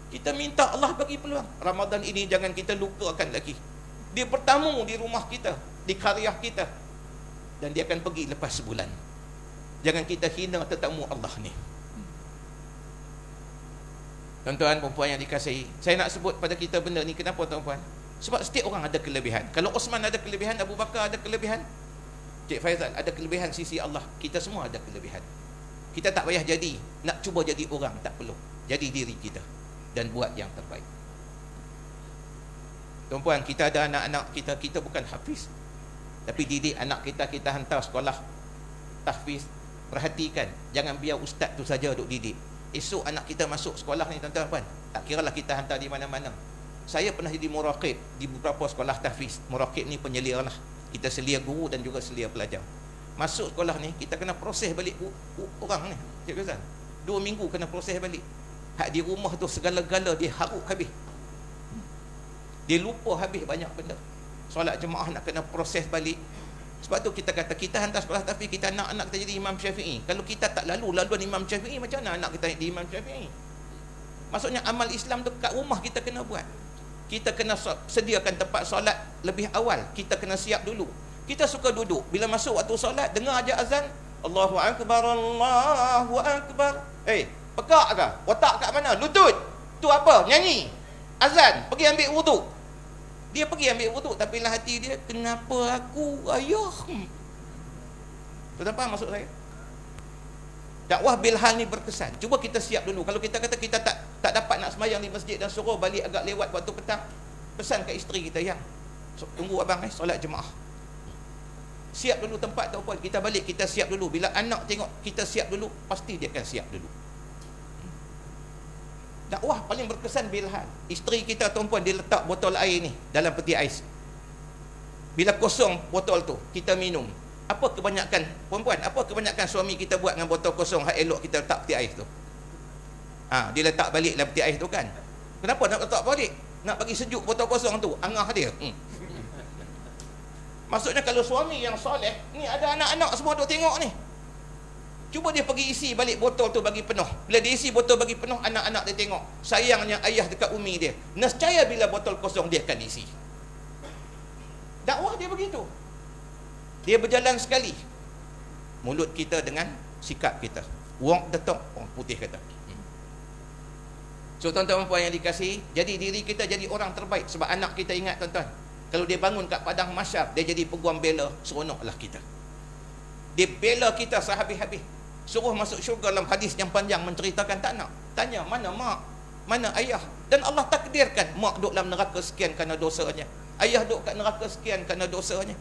Kita minta Allah bagi peluang. Ramadan ini jangan kita lupakan lagi. Dia bertamu di rumah kita, di karya kita, dan dia akan pergi lepas sebulan. Jangan kita hina tetamu Allah ni. Tuan-tuan, perempuan yang dikasihi, saya nak sebut pada kita benda ni. Kenapa tuan-tuan? Sebab setiap orang ada kelebihan. Kalau Osman ada kelebihan, Abu Bakar ada kelebihan, Cik Faizal ada kelebihan sisi Allah. Kita semua ada kelebihan. Kita tak payah jadi, nak cuba jadi orang, tak perlu. Jadi diri kita dan buat yang terbaik. Tuan-puan, kita ada anak-anak kita, kita bukan hafiz, tapi didik anak kita, kita hantar sekolah tahfiz. Perhatikan, jangan biar ustaz tu saja duk didik. Esok anak kita masuk sekolah ni tuan-tuan, tak kiralah kita hantar di mana-mana. Saya pernah jadi muraqib di beberapa sekolah tahfiz. Muraqib ni penyelia lah. Kita selia guru dan juga selia pelajar. Masuk sekolah ni, kita kena proses balik orang ni. Cik Faizal, 2 minggu kena proses balik. Hak di rumah tu segala-gala dia haruk habis. Dia lupa habis banyak benda. Solat jemaah nak kena proses balik. Sebab tu kita kata kita hantar sekolah tahfiz, kita nak anak kita jadi Imam Syafi'i. Kalau kita tak laluan Imam Syafi'i, macam mana anak kita jadi Imam Syafi'i? Maksudnya amal Islam tu kat rumah kita kena buat. Kita kena sediakan tempat solat lebih awal. Kita kena siap dulu. Kita suka duduk. Bila masuk waktu solat, dengar aja azan, Allahu Akbar, Allahu Akbar. Pekak ke? Otak kat mana? Lutut. Tu apa? Nyanyi. Azan. Pergi ambil wuduk. Dia pergi ambil wuduk, tapi dalam hati dia, kenapa aku, ayah? Tuan faham maksud saya? Dakwah bilhal ni berkesan. Cuba kita siap dulu. Kalau kita kata kita tak dapat nak sembahyang di masjid dan suruh balik agak lewat waktu petang, pesan ke isteri kita, yang tunggu abang solat jemaah. Siap dulu tempat tu apa, kita balik kita siap dulu. Bila anak tengok kita siap dulu, pasti dia akan siap dulu. Dakwah paling berkesan bilhal. Isteri kita tuan-puan, dia letak botol air ni dalam peti ais. Bila kosong botol tu, kita minum. Apa kebanyakan perempuan, apa kebanyakan suami kita buat dengan botol kosong hak elok kita letak peti ais tu? Dia letak balik dalam peti ais tu kan. Kenapa nak letak balik? Nak bagi sejuk botol kosong tu, angah dia. Maksudnya kalau suami yang soleh, ni ada anak-anak semua duk tengok ni. Cuba dia pergi isi balik botol tu bagi penuh. Bila dia isi botol bagi penuh, anak-anak dia tengok. Sayangnya ayah dekat umi dia. Nescaya bila botol kosong dia akan isi. Dakwah dia begitu. Dia berjalan sekali. Mulut kita dengan sikap kita. Walk the talk, orang putih kata. So tuan-tuan dan puan yang dikasihi, jadi diri kita jadi orang terbaik. Sebab anak kita ingat tuan-tuan, kalau dia bangun kat padang mahsyar, dia jadi peguam bela, seronoklah kita. Dia bela kita sehabis-habis. Suruh masuk syurga dalam hadis yang panjang menceritakan, tak nak. Tanya, mana mak? Mana ayah? Dan Allah takdirkan mak duduk dalam neraka sekian kerana dosanya. Ayah duduk kat neraka sekian kerana dosanya.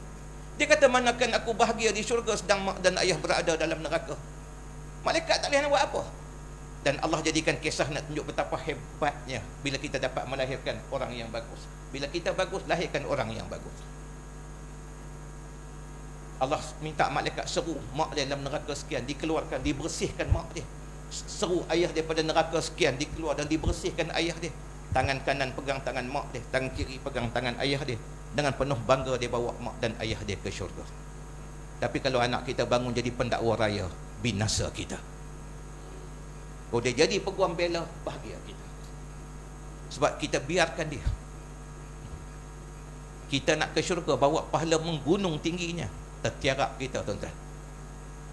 Dia kata, manakan aku bahagia di syurga sedang mak dan ayah berada dalam neraka. Malaikat tak boleh nak buat apa. Dan Allah jadikan kisah nak tunjuk betapa hebatnya bila kita dapat melahirkan orang yang bagus. Bila kita bagus, lahirkan orang yang bagus. Allah minta malaikat seru mak dia dalam neraka sekian, dikeluarkan, dibersihkan mak dia. Seru ayah dia pada neraka sekian, dikeluar dan dibersihkan ayah dia. Tangan kanan pegang tangan mak dia, tangan kiri pegang tangan ayah dia. Dengan penuh bangga dia bawa mak dan ayah dia ke syurga. Tapi kalau anak kita bangun jadi pendakwa raya, binasa kita. Kalau dia jadi peguam bela, bahagia kita. Sebab kita biarkan dia. Kita nak ke syurga, bawa pahala menggunung tingginya, tertiarap kita tuan-tuan.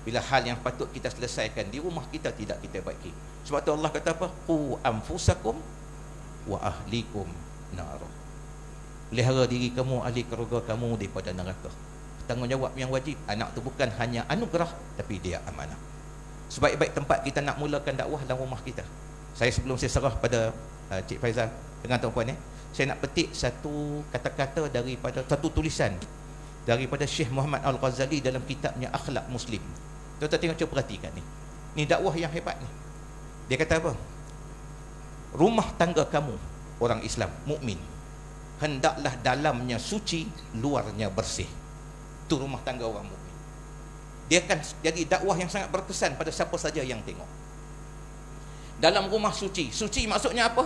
Bila hal yang patut kita selesaikan di rumah kita tidak kita baiki. Sebab tu Allah kata apa? Qu anfusakum wa ahlikum nar. Pelihara diri kamu, ahli keluarga kamu daripada neraka. Tanggungjawab yang wajib. Anak tu bukan hanya anugerah, tapi dia amanah. Sebaik-baik tempat kita nak mulakan dakwah dalam rumah kita. Saya sebelum saya serah pada Cik Faizal dengan tuan-puan, saya nak petik satu kata-kata daripada satu tulisan daripada Syekh Muhammad Al-Ghazali dalam kitabnya Akhlak Muslim. Tuan-tuan tengok, cuba perhatikan ni. Ni dakwah yang hebat ni. Dia kata apa? Rumah tangga kamu orang Islam mukmin, hendaklah dalamnya suci, luarnya bersih. Itu rumah tangga orang mukmin. Dia akan jadi dakwah yang sangat berkesan pada siapa saja yang tengok. Dalam rumah suci. Suci maksudnya apa?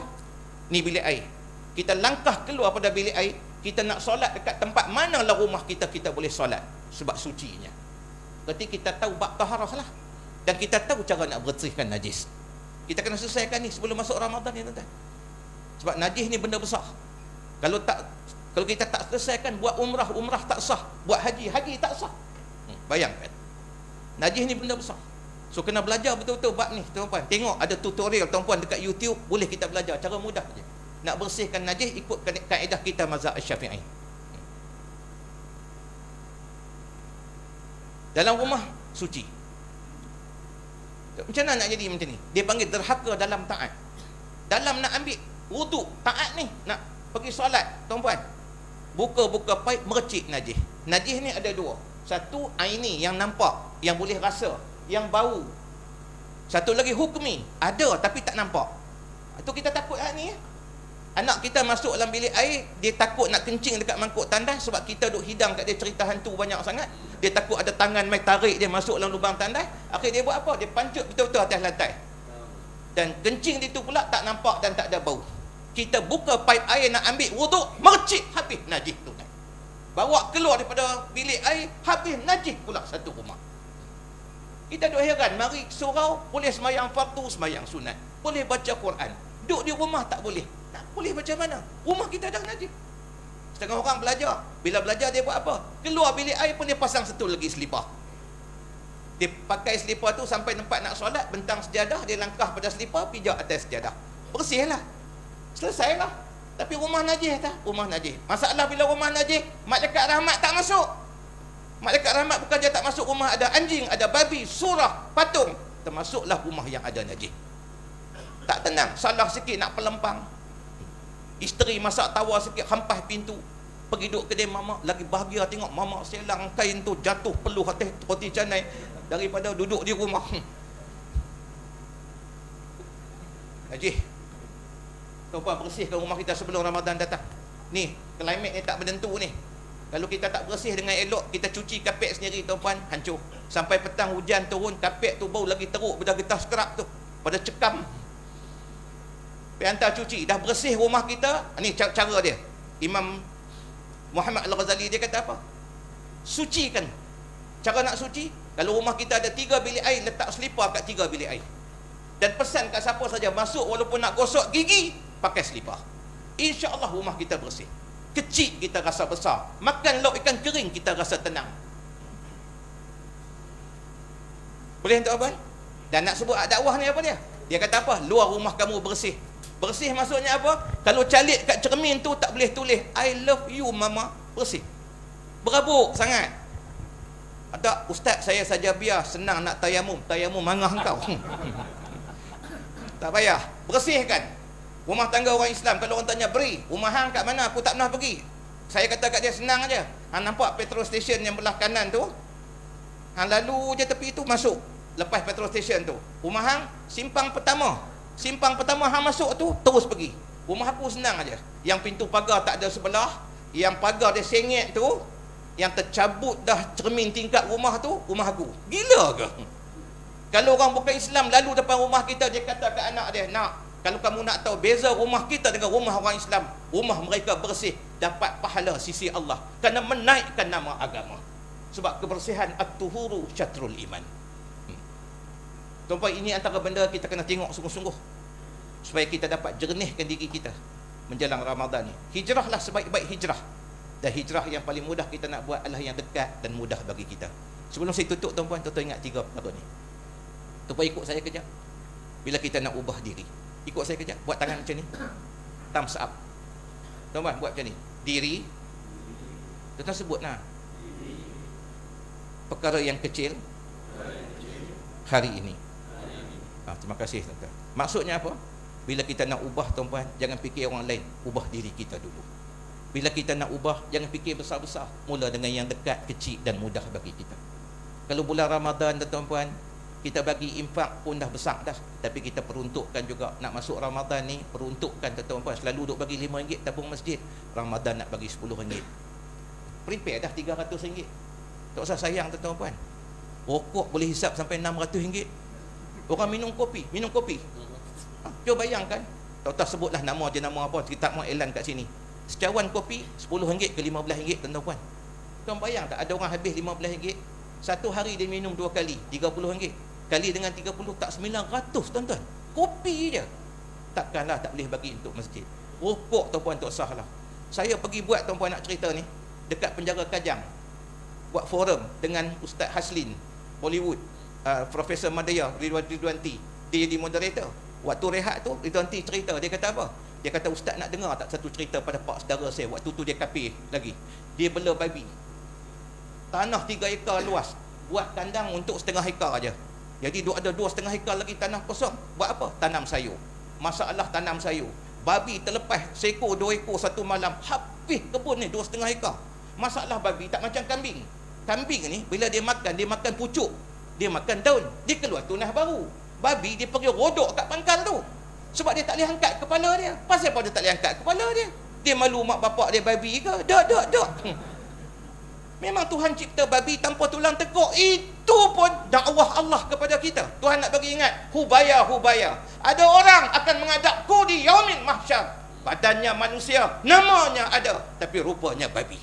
Ni bilik air. Kita langkah keluar pada bilik air, kita nak solat dekat tempat manalah rumah kita, kita boleh solat sebab sucinya. Berarti kita tahu bab taharah lah. Dan kita tahu cara nak bersihkan najis. Kita kena selesaikan ni sebelum masuk Ramadan ni tuan-tuan. Sebab najis ni benda besar. Kalau kita tak selesaikan, buat umrah tak sah, buat haji tak sah. Bayangkan. Najis ni benda besar. So kena belajar betul-betul bab ni tuan-puan. Tengok ada tutorial tuan-puan dekat YouTube, boleh kita belajar cara mudah je. Nak bersihkan najis ikut kaedah kita mazhab Syafi'i. Dalam rumah suci. Macam mana nak jadi macam ni? Dia panggil derhaka dalam taat. Dalam nak ambil wuduk, taat ni, nak pergi solat tuan-puan, buka paip, mercik najis. Najis ni ada dua. Satu aini yang nampak, yang boleh rasa, yang bau. Satu lagi hukmi, ada tapi tak nampak. Itu kita takut ni. Anak kita masuk dalam bilik air, dia takut nak kencing dekat mangkuk tandas sebab kita duk hidang kat dia cerita hantu banyak sangat. Dia takut ada tangan mai tarik dia masuk dalam lubang tandas. Akhir dia buat apa? Dia pancut betul-betul atas lantai. Dan kencing itu pula tak nampak dan tak ada bau. Kita buka paip air nak ambil wuduk, mercik habis najis tu. bawa keluar daripada bilik air, habis najis pula satu rumah. Kita duk heran, mari surau boleh semayang fardu, semayang sunat, boleh baca Quran, duduk di rumah tak boleh. Tak boleh macam mana? Rumah kita dah najis. Setengah orang belajar, bila belajar dia buat apa? Keluar bilik air pun dia pasang satu lagi selipar. Dia pakai selipar tu sampai tempat nak solat, bentang sejadah, dia langkah pada selipar, pijak atas sejadah. Bersihlah. Selesailah. Tapi rumah najis tak? Rumah najis. Masalah bila rumah najis, malaikat rahmat tak masuk. Malaikat rahmat bukan dia tak masuk rumah, ada anjing, ada babi, surah, patung, termasuklah rumah yang ada najis. Tak tenang, salah sikit nak pelempang. Isteri masak tawa sikit, hampas pintu. Pergi duduk kedai mamak, lagi bahagia tengok mamak selang kain tu jatuh peluh atas roti canai daripada duduk di rumah. Najis. Tuan-puan, bersihkan rumah kita sebelum Ramadan datang. Ni, climate ni tak menentu ni. Kalau kita tak bersih dengan elok, kita cuci kapet sendiri, tuan-puan, hancur. Sampai petang hujan turun, kapet tu bau lagi teruk pada getah skerap tu, pada cekam. Pergi hantar cuci, dah bersih rumah kita. Ni cara dia. Imam Muhammad Al-Ghazali dia kata apa? Sucikan. Cara nak suci, kalau rumah kita ada 3 bilik air, letak selipar kat 3 bilik air. Dan pesan kat siapa saja masuk, walaupun nak gosok gigi, pakai selipar. InsyaAllah rumah kita bersih. Kecil kita rasa besar. Makan lauk ikan kering kita rasa tenang. Boleh untuk apa? Dan nak sebut dakwah ni apa dia? Dia kata apa? Luar rumah kamu bersih. Bersih maksudnya apa? Kalau calik kat cermin tu tak boleh tulis I love you mama. Bersih. Berabuk sangat. Tak, ustaz saya saja biar, senang nak tayamum. Tayamum mangah engkau. Tak payah. Bersihkan. Rumah tangga orang Islam, kalau orang tanya, beri, rumah hang kat mana? Aku tak pernah pergi. Saya kata kat dia, senang aja. Hang nampak petrol station yang belah kanan tu? Hang lalu je tepi tu, masuk. Lepas petrol station tu. Rumah hang, simpang pertama. Simpang pertama hang masuk tu, terus pergi. Rumah aku senang aja. Yang pintu pagar tak ada sebelah, yang pagar dia sengit tu, yang tercabut dah cermin tingkat rumah tu, rumah aku. Gila ke? Kalau orang bukan Islam lalu depan rumah kita, dia kata ke anak dia, nak, kalau kamu nak tahu beza rumah kita dengan rumah orang Islam, rumah mereka bersih, dapat pahala sisi Allah, kerana menaikkan nama agama. Sebab kebersihan at-tuhuru syatrul iman. Tuan-tuan, ini antara benda kita kena tengok sungguh-sungguh, supaya kita dapat jernihkan diri kita menjelang Ramadan ni. Hijrahlah sebaik-baik hijrah. Dan hijrah yang paling mudah kita nak buat adalah yang dekat dan mudah bagi kita. Sebelum saya tutup, tuan-puan, tuan-tuan ingat 3 perkara ni. Tuan-puan ikut saya kejap. Bila kita nak ubah diri, ikut saya kejap. Buat tangan macam ni, thumbs up. Tuan-puan, buat macam ni. Diri. Tuan-tuan sebut lah. Perkara yang kecil hari ini. Terima kasih, tuan-tuan. Maksudnya apa? Bila kita nak ubah, tuan-puan, jangan fikir orang lain, ubah diri kita dulu. Bila kita nak ubah, jangan fikir besar-besar, mula dengan yang dekat, kecil dan mudah bagi kita. Kalau bulan Ramadan, tuan-puan, kita bagi infak pun dah besar dah, tapi kita peruntukkan juga. Nak masuk Ramadan ni, peruntukkan, tuan-puan, selalu duk bagi RM5 tabung masjid. Ramadan nak bagi RM10. Prepare dah RM300. Tak usah sayang, tuan-puan. Rokok boleh hisap sampai RM600. Orang minum kopi. Cuba bayangkan. Tak sebutlah nama je, nama apa, kita tak mau elan kat sini. Secawan kopi RM10 ke RM15, tuan-puan. Tuan bayang tak, ada orang habis RM15, satu hari dia minum 2 kali, RM30. Kali dengan 30 tak 900, tuan-tuan. Kopi je. Takkanlah tak boleh bagi untuk masjid. Rokok, tuan-puan, tak sah lah. Saya pergi buat, tuan-puan, nak cerita ni, dekat penjara Kajang. Buat forum dengan Ustaz Haslin Bollywood, Profesor Madaya Ridwanti. Dia jadi moderator. Waktu rehat tu, Ridwanti cerita, dia kata apa? Dia kata, ustaz nak dengar tak satu cerita pada pak saudara saya. Waktu tu dia kafir lagi. Dia bela babi. Tanah 3 ekar luas. Buat kandang untuk 1/2 ekar aja. Jadi ada 2,5 ekar lagi tanah kosong. Buat apa? Tanam sayur. Masalah tanam sayur. Babi terlepas seekor 2 ekor satu malam. Habis kebun ni 2,5 ekar. Masalah babi tak macam kambing. Kambing ni bila dia makan pucuk. Dia makan daun. Dia keluar tunas baru. Babi dia pergi rodok kat pangkal tu. Sebab dia tak boleh angkat kepala dia. Pasal apa dia tak boleh angkat kepala dia? Dia malu mak bapak dia babi ke? Tak. Memang Tuhan cipta babi tanpa tulang tekuk. Itu pun dakwah Allah kepada kita. Tuhan nak bagi ingat, hubaya. Ada orang akan menghadapku di yaumil mahsyar. Badannya manusia, namanya ada, tapi rupanya babi.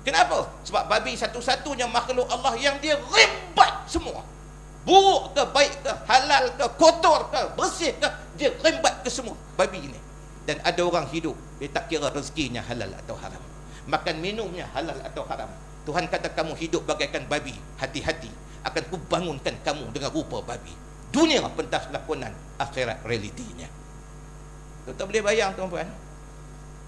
Kenapa? Sebab babi satu-satunya makhluk Allah yang dia rembat semua. Buruk ke, baik ke, halal ke, kotor ke, bersih ke, dia rembat ke semua babi ini. Dan ada orang hidup, dia tak kira rezekinya halal atau haram, makan minumnya halal atau haram. Tuhan kata kamu hidup bagaikan babi, hati-hati, akan kubangunkan kamu dengan rupa babi. Dunia pentas lakonan, akhirat realitinya. Tuan boleh bayang tuan-tuan,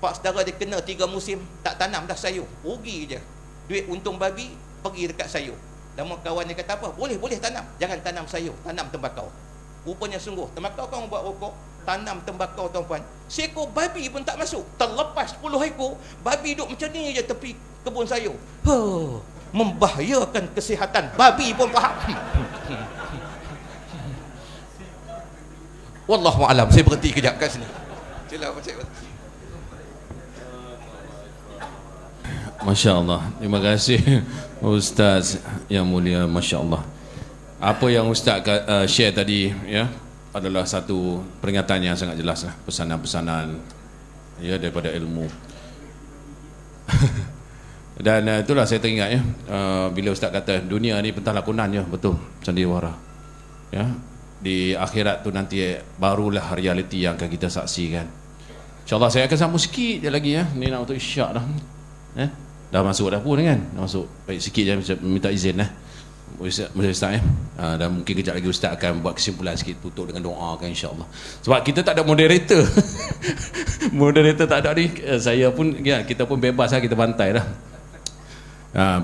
pak saudara dia kena 3 musim tak tanam dah sayur, rugi je. Duit untung babi pergi dekat sayur. Lama kawan dia kata apa? Boleh tanam, jangan tanam sayur, tanam tembakau. Rupanya sungguh, tembakau kamu buat rokok, tanam tembakau tuan-tuan. Seekor babi pun tak masuk. Terlepas 10 ekor babi duduk macam ni je tepi kebun sayur. Membahayakan kesihatan. Babi pun faham. Wallahu a'lam. Saya berhenti kejap kat sini. Sila Pak. Masya Allah. Terima kasih Ustaz yang mulia. Masya Allah. Apa yang Ustaz share tadi ya adalah satu peringatan yang sangat jelas lah. Pesanan-pesanan ya daripada ilmu. Dan itulah saya teringat ya bila Ustaz kata dunia ni pentas lakonan ya, betul, sandiwara ya. Di akhirat tu nanti barulah realiti yang akan kita saksikan. InsyaAllah saya akan sambung sikit je lagi ya. Ni nak untuk isyak dah dah masuk dah pun kan, dah masuk. Baik sikit je minta izin lah Ustaz ya. Dan mungkin kejap lagi Ustaz akan buat kesimpulan sikit, tutup dengan doa kan insyaAllah. Sebab kita tak ada moderator. Moderator tak ada ni. Saya pun ya, kita pun bebas lah, kita bantai dah.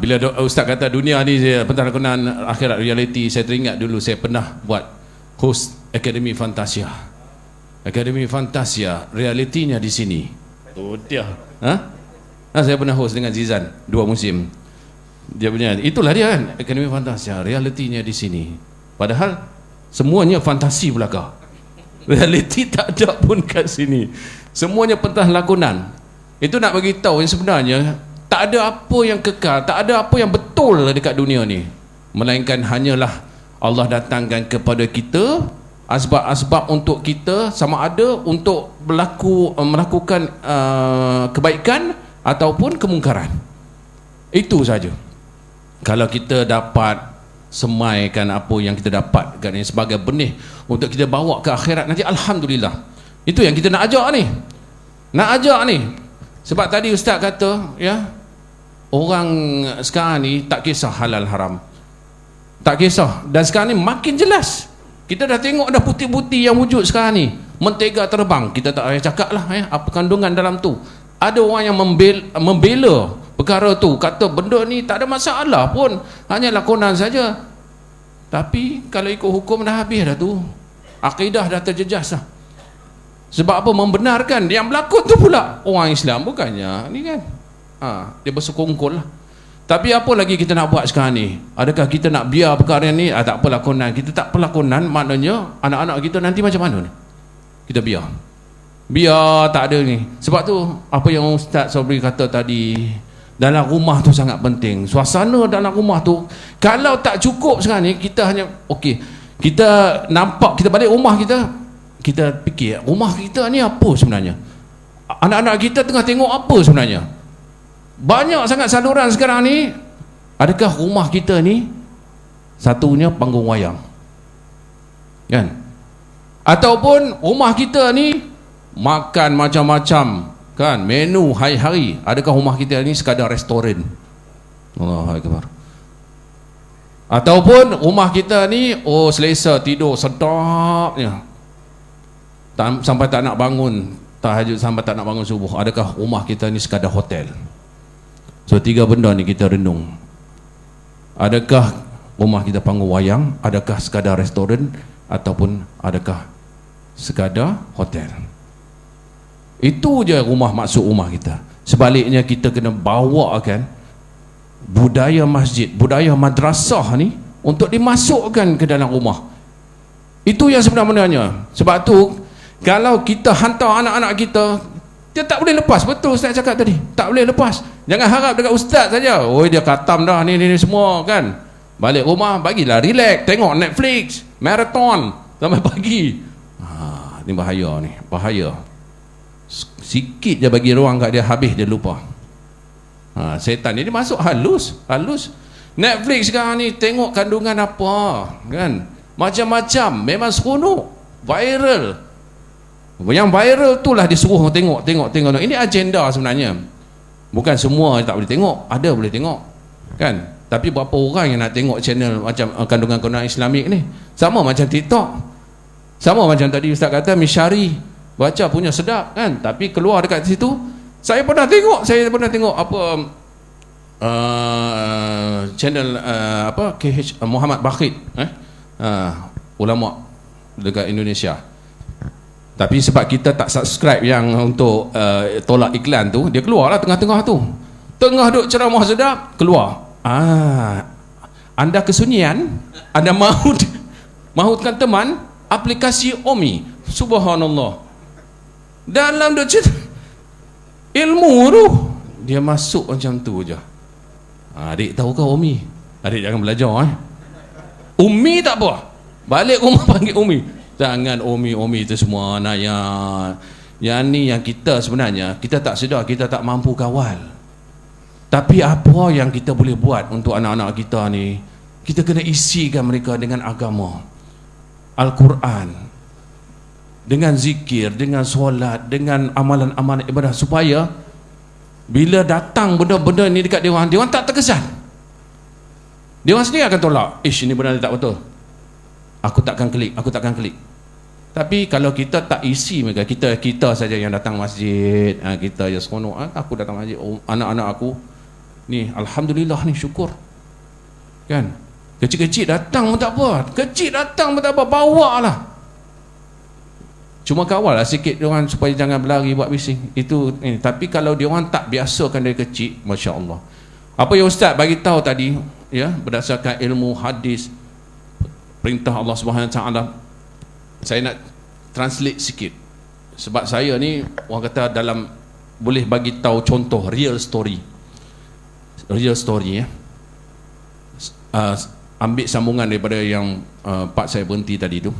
Bila Ustaz kata dunia ni pentas lakonan akhirat reality, saya teringat dulu saya pernah buat host Akademi Fantasia. Akademi Fantasia realitinya di sini. Tu dia. Saya pernah host dengan Zizan 2 musim. Dia punya itulah dia kan, Akademi Fantasia, realitinya di sini. Padahal semuanya fantasi belaka. Realiti tak ada pun kat sini. Semuanya pentas lakonan. Itu nak bagi tahu yang sebenarnya tak ada apa yang kekal, tak ada apa yang betul dekat dunia ni, melainkan hanyalah Allah datangkan kepada kita asbab-asbab untuk kita, sama ada untuk melakukan kebaikan ataupun kemungkaran. Itu saja. Kalau kita dapat semaikan apa yang kita dapatkan ini sebagai benih untuk kita bawa ke akhirat nanti, alhamdulillah. Itu yang kita nak ajak ni. Sebab tadi Ustaz kata ya, orang sekarang ni tak kisah halal haram, tak kisah. Dan sekarang ni makin jelas. Kita dah tengok dah putih-putih yang wujud sekarang ni. Mentega terbang, kita tak payah cakap lah ya, apa kandungan dalam tu. Ada orang yang membela perkara tu, kata benda ni tak ada masalah pun, hanya lakonan saja. Tapi kalau ikut hukum dah habis dah tu, akidah dah terjejas lah. Sebab apa? Membenarkan yang berlakon tu pula orang Islam, bukannya ni kan. Dia bersekongkol lah. Tapi apa lagi kita nak buat sekarang ni? Adakah kita nak biar perkara ni? Tak apa lakonan. Kita tak apa lakonan, maknanya anak-anak kita nanti macam mana ni? Kita biar tak ada ni. Sebab tu apa yang Ustaz Sobri kata tadi, dalam rumah tu sangat penting. Suasana dalam rumah tu kalau tak cukup sekarang ni, kita hanya okey, kita nampak, kita balik rumah kita fikir rumah kita ni apa sebenarnya, anak-anak kita tengah tengok apa sebenarnya. Banyak sangat saluran sekarang ni. Adakah rumah kita ni satunya panggung wayang kan? Ataupun rumah kita ni makan macam-macam kan, menu hari-hari. Adakah rumah kita ni sekadar restoran? Allahu Akbar. Ataupun rumah kita ni selesa tidur sedapnya sampai tak nak bangun tahajud, sampai tak nak bangun subuh. Adakah rumah kita ni sekadar hotel? So 3 benda ni kita renung. Adakah rumah kita panggung wayang? Adakah sekadar restoran? Ataupun adakah sekadar hotel? Itu je rumah, maksud rumah kita. Sebaliknya kita kena bawakan budaya masjid, budaya madrasah ni untuk dimasukkan ke dalam rumah. Itu yang sebenarnya. Sebab tu kalau kita hantar anak-anak kita, dia tak boleh lepas. Betul Ustaz cakap tadi, tak boleh lepas. Jangan harap dekat Ustaz saja, dia khatam dah ni semua kan. Balik rumah bagilah relax, tengok Netflix marathon sampai pagi. Ni bahaya ni, bahaya. Sikit je bagi ruang kat dia, habis dia lupa. Setan ni dia masuk halus. Netflix sekarang ni tengok kandungan apa, kan? Macam-macam, memang seronok, viral. Yang viral tu lah disuruh tengok. Ini agenda sebenarnya. Bukan semua tak boleh tengok, ada boleh tengok, kan? Tapi berapa orang yang nak tengok channel macam kandungan-kandungan Islamik ni? Sama macam TikTok, sama macam tadi Ustaz kata Mishari baca punya sedap, kan? Tapi keluar dekat situ, saya pernah tengok apa channel apa KH Muhammad Bakhit, ulama dekat Indonesia. Tapi sebab kita tak subscribe yang untuk tolak iklan tu, dia keluarlah tengah-tengah tu. Tengah duk ceramah sedap, keluar. Anda kesunyian, Anda mautkan teman, aplikasi Omi. Subhanallah. Dalam duk cerita ilmu tu, dia masuk macam tu je. Adik tahu ke Umi? Adik jangan belajar Umi tak apa. Balik rumah panggil Umi. Jangan Umi itu semua nak yang ni yang kita sebenarnya kita tak sedar, kita tak mampu kawal. Tapi apa yang kita boleh buat untuk anak-anak kita ni, kita kena isikan mereka dengan agama, Al-Quran, dengan zikir, dengan solat, dengan amalan-amalan ibadah, supaya bila datang benda-benda ni dekat dia orang tak terkesan. Dia orang sendiri akan tolak. Ini benda ni tak betul, aku takkan klik. Tapi kalau kita tak isi mereka, kita saja yang datang masjid, kita je seronok, aku datang masjid, anak-anak aku ni alhamdulillah ni, syukur, kan? Kecil-kecil datang pun tak apa, bawalah. Cuma kawal lah sikit diorang supaya jangan berlari buat bising itu ini. Tapi kalau diorang tak biasakan dari kecil, Masya Allah, apa yang Ustaz bagi tahu tadi, ya, berdasarkan ilmu hadis, perintah Allah Subhanahu Wa Taala, saya nak translate sikit sebab saya ni orang kata dalam boleh bagi tahu contoh real story ya. Ambil sambungan daripada yang part saya berhenti tadi tu.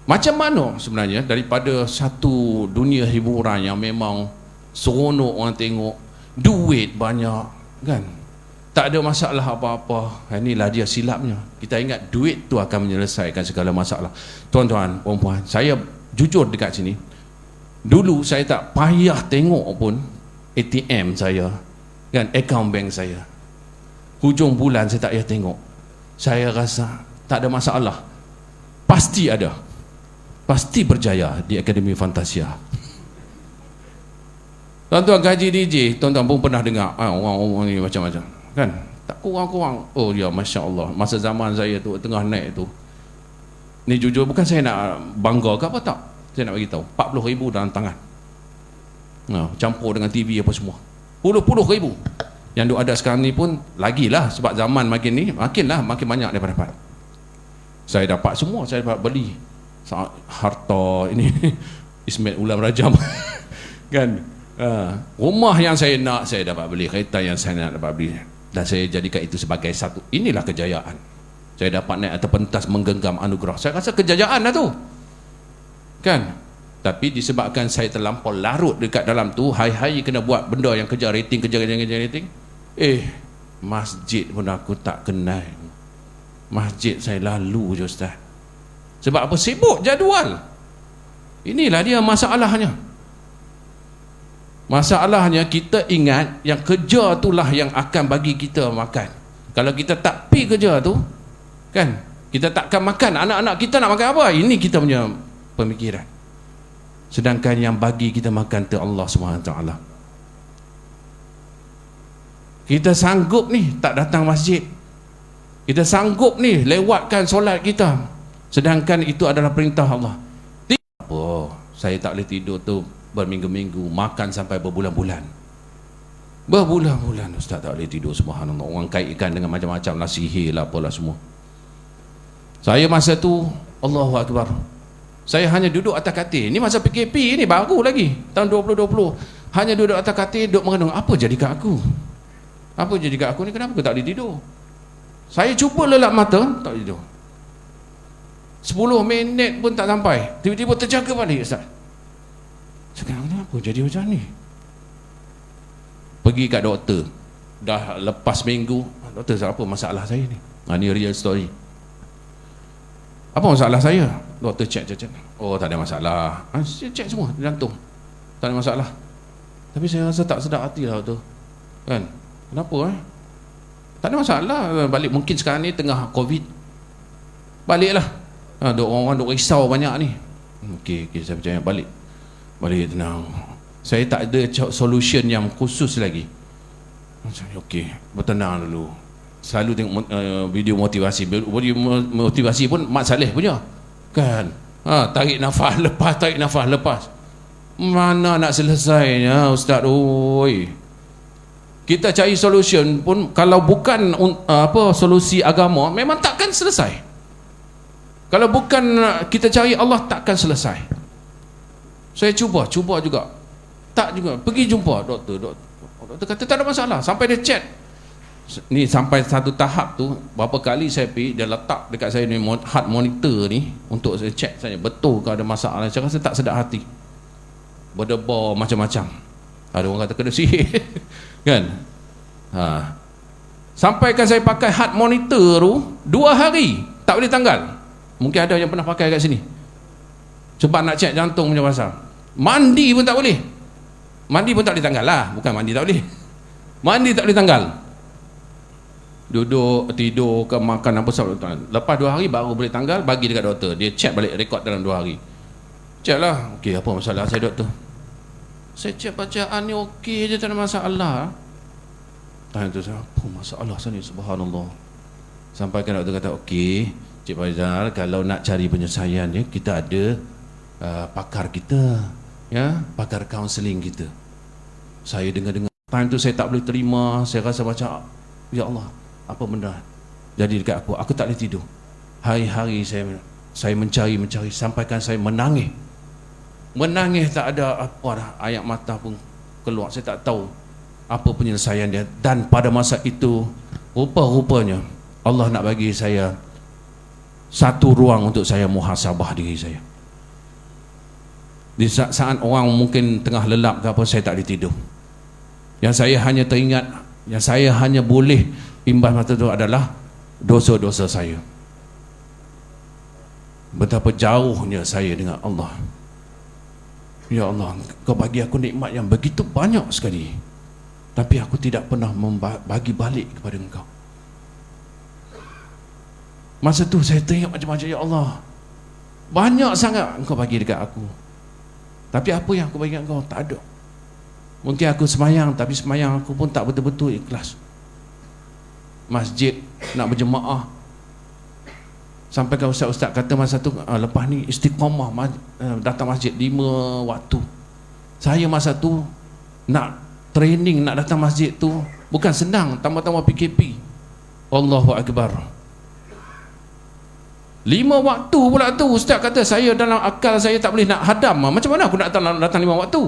Macam mana sebenarnya daripada satu dunia hiburan yang memang seronok orang tengok, duit banyak, kan? Tak ada masalah apa-apa. Inilah dia silapnya. Kita ingat duit tu akan menyelesaikan segala masalah. Tuan-tuan, puan-puan, saya jujur dekat sini, dulu saya tak payah tengok pun ATM saya, kan, akaun bank saya. Hujung bulan saya tak payah tengok. Saya rasa tak ada masalah. Pasti ada. Pasti berjaya di Akademi Fantasia. Tuan-tuan, gaji DJ, tuan-tuan pun pernah dengar orang-orang ni macam-macam, kan? Tak kurang-kurang. Oh ya, Masya Allah, masa zaman saya tu tengah naik tu, ni jujur bukan saya nak bangga ke apa, tak, saya nak bagi tahu, 40,000 dalam tangan, campur dengan TV apa semua, puluh ribu. Yang duk ada sekarang ni pun lagilah, sebab zaman makin ni makin banyak dapat. Saya dapat semua, saya dapat beli harta ini Ismail Ulam Rajam kan, rumah yang saya nak saya dapat beli, kereta yang saya nak dapat beli, dan saya jadikan itu sebagai satu, inilah kejayaan. Saya dapat naik atas pentas menggenggam anugerah, saya rasa kejayaan lah tu, kan? Tapi disebabkan saya terlampau larut dekat dalam tu, hari-hari kena buat benda yang kejar rating, masjid pun aku tak kenal. Masjid saya lalu je, Ustaz. Sebab apa? Sibuk jadual. Inilah dia masalahnya. Masalahnya kita ingat yang kerja itulah yang akan bagi kita makan. Kalau kita tak pi kerja tu, kan, kita takkan makan. Anak-anak kita nak makan apa? Ini kita punya pemikiran. Sedangkan yang bagi kita makan tu Allah SWT. Kita sanggup ni tak datang masjid, kita sanggup ni lewatkan solat kita, sedangkan itu adalah perintah Allah. Apa saya tak boleh tidur tu berminggu-minggu, makan sampai berbulan-bulan. Ustaz tak boleh tidur, subhanallah. Orang kaitkan dengan macam-macam lah, sihir lah, apalah semua. Saya masa tu, Allahu Akbar, saya hanya duduk atas katil. Ni masa PKP ni baru lagi, tahun 2020. Hanya duduk atas katil, duduk merenung, apa jadi kat aku? Apa jadi kat aku ni? Kenapa aku tak boleh tidur? Saya cuba lelap mata, tak boleh tidur. 10 minit pun tak sampai, tiba-tiba terjaga balik, Ustaz. Sekarang kenapa jadi macam ni? pergi kat doktor, dah lepas minggu, doktor, apa masalah saya ni? Ni real story. Apa masalah saya? Doktor check. Oh, tak ada masalah. Check semua jantung, tak ada masalah. Tapi saya rasa tak sedap hati lah doktor. Kan? Kenapa tak ada masalah. Balik, mungkin sekarang ni tengah COVID, baliklah. Orang-orang duk risau banyak ni. Okey, saya percaya, balik tenang. Saya tak ada solution yang khusus lagi. Okey, bertenang dulu. Selalu tengok video motivasi. Video motivasi pun Mat Saleh punya, kan? Tarik nafas lepas. Mana nak selesainya, Ustaz? Oi, kita cari solution pun kalau bukan solusi agama, memang takkan selesai. Kalau bukan kita cari Allah, takkan selesai. Saya cuba juga, tak juga. Pergi jumpa doktor kata tak ada masalah. Sampai dia chat ni, sampai satu tahap tu, berapa kali saya pergi, dia letak dekat saya ni heart monitor ni untuk saya check saya betul ke ada masalah. Saya rasa tak sedap hati, berdebar macam-macam. Ada orang kata kena sihir kan. Sampaikan saya pakai heart monitor tu 2 hari tak boleh tanggal. Mungkin ada yang pernah pakai kat sini, sebab nak check jantung punya pasal. Mandi pun tak boleh. Mandi pun tak boleh tanggal lah. Bukan mandi tak boleh, mandi tak boleh tanggal. Duduk, tidur ke, makan apa sebab. Lepas 2 hari baru boleh tanggal. Bagi dekat doktor, dia check balik rekod dalam 2 hari. Check lah, okey, apa masalah saya doktor? Saya check bacaan ni okey je, tak ada masalah. Tanya tu saya, apa masalah saya ni, subhanallah. Sampai kan doktor kata, okey Cik Faizal, kalau nak cari penyelesaian ni, kita ada pakar kita, ya, pakar kaunseling kita. Saya dengar-dengar, time tu saya tak boleh terima. Saya rasa macam, ya Allah, apa benda jadi dekat aku tak boleh tidur. Hari-hari saya mencari, sampaikan saya menangis, tak ada apa dah, air mata pun keluar. Saya tak tahu apa penyelesaian dia. Dan pada masa itu, rupa-rupanya Allah nak bagi saya satu ruang untuk saya muhasabah diri saya. Di saat orang mungkin tengah lelap ke apa, saya tak boleh tidur. Yang saya hanya teringat, yang saya hanya boleh imbas mata itu adalah dosa-dosa saya. Betapa jauhnya saya dengan Allah. Ya Allah, Kau bagi aku nikmat yang begitu banyak sekali, tapi aku tidak pernah membagi balik kepada Engkau. Masa tu saya teringat macam-macam, ya Allah, banyak sangat Engkau bagi dekat aku, tapi apa yang aku bagi dekat Engkau tak ada. Mungkin aku semayang, tapi semayang aku pun tak betul-betul ikhlas. Masjid nak berjemaah, sampai kan ustaz-ustaz kata masa tu, lepas ni istiqamah datang masjid 5 waktu. Saya masa tu nak training, nak datang masjid tu bukan senang, tambah-tambah PKP. Allahu Akbar. 5 waktu pula tu. Ustaz kata, saya dalam akal saya tak boleh nak hadam. Macam mana aku nak datang 5 waktu?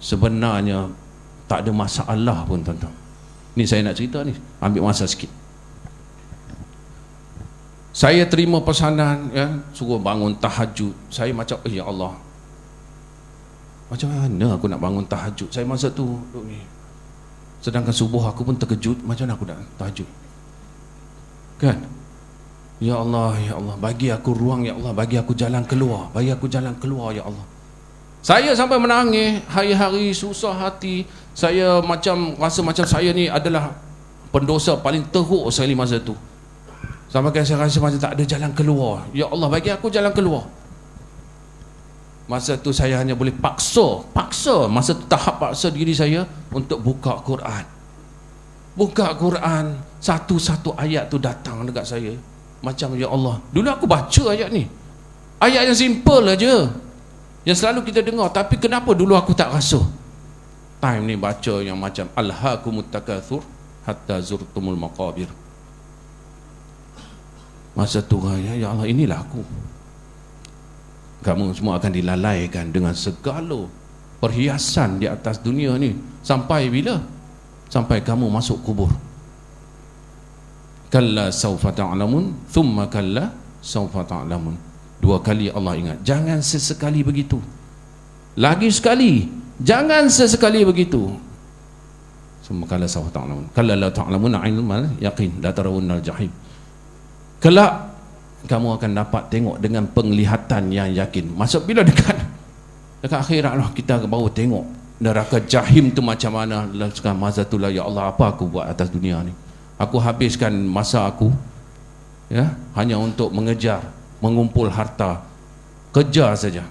Sebenarnya tak ada masalah pun, tuan-tuan. Ni saya nak cerita ni, ambil masa sikit. Saya terima pesanan, ya, suruh bangun tahajud. Saya macam, ya Allah, macam mana aku nak bangun tahajud? Saya masa tu ni, sedangkan subuh aku pun terkejut, macam mana aku nak tahajud? Kan? Ya Allah, bagi aku ruang, ya Allah, bagi aku jalan keluar, ya Allah. Saya sampai menangis, hari-hari susah hati. Saya macam rasa macam saya ni adalah pendosa paling teruk sekali masa tu. Sampai saya rasa macam tak ada jalan keluar. Ya Allah, bagi aku jalan keluar. Masa tu saya hanya boleh paksa, masa tu tahap paksa diri saya untuk buka Quran. Buka Quran, satu-satu ayat tu datang dekat saya. Macam, ya Allah, dulu aku baca ayat ni, ayat yang simple aja, yang selalu kita dengar, tapi kenapa dulu aku tak rasa? Time ni baca yang macam alhaakumut takatsur hatta zurtumul maqabir. Masa tu, ya Allah, inilah aku. Kamu semua akan dilalaikan dengan segala perhiasan di atas dunia ni. Sampai bila? Sampai kamu masuk kubur. Kalla sawfa ta'lamun, thumma kalla sawfa ta'lamun. 2 kali Allah ingat, jangan sesekali begitu. Lagi sekali, jangan sesekali begitu. Semua kala sawfa ta'lamun. Kala la ta'lamun ilmal yaqin la tarawunnal jahim. Kelak kamu akan dapat tengok dengan penglihatan yang yakin. Maksud bila dekat akhirat lah kita baru tengok neraka jahim tu macam mana. Sekarang masa tu lah, ya Allah, apa aku buat atas dunia ni? Aku habiskan masa aku ya hanya untuk mengejar, mengumpul harta, kerja saja.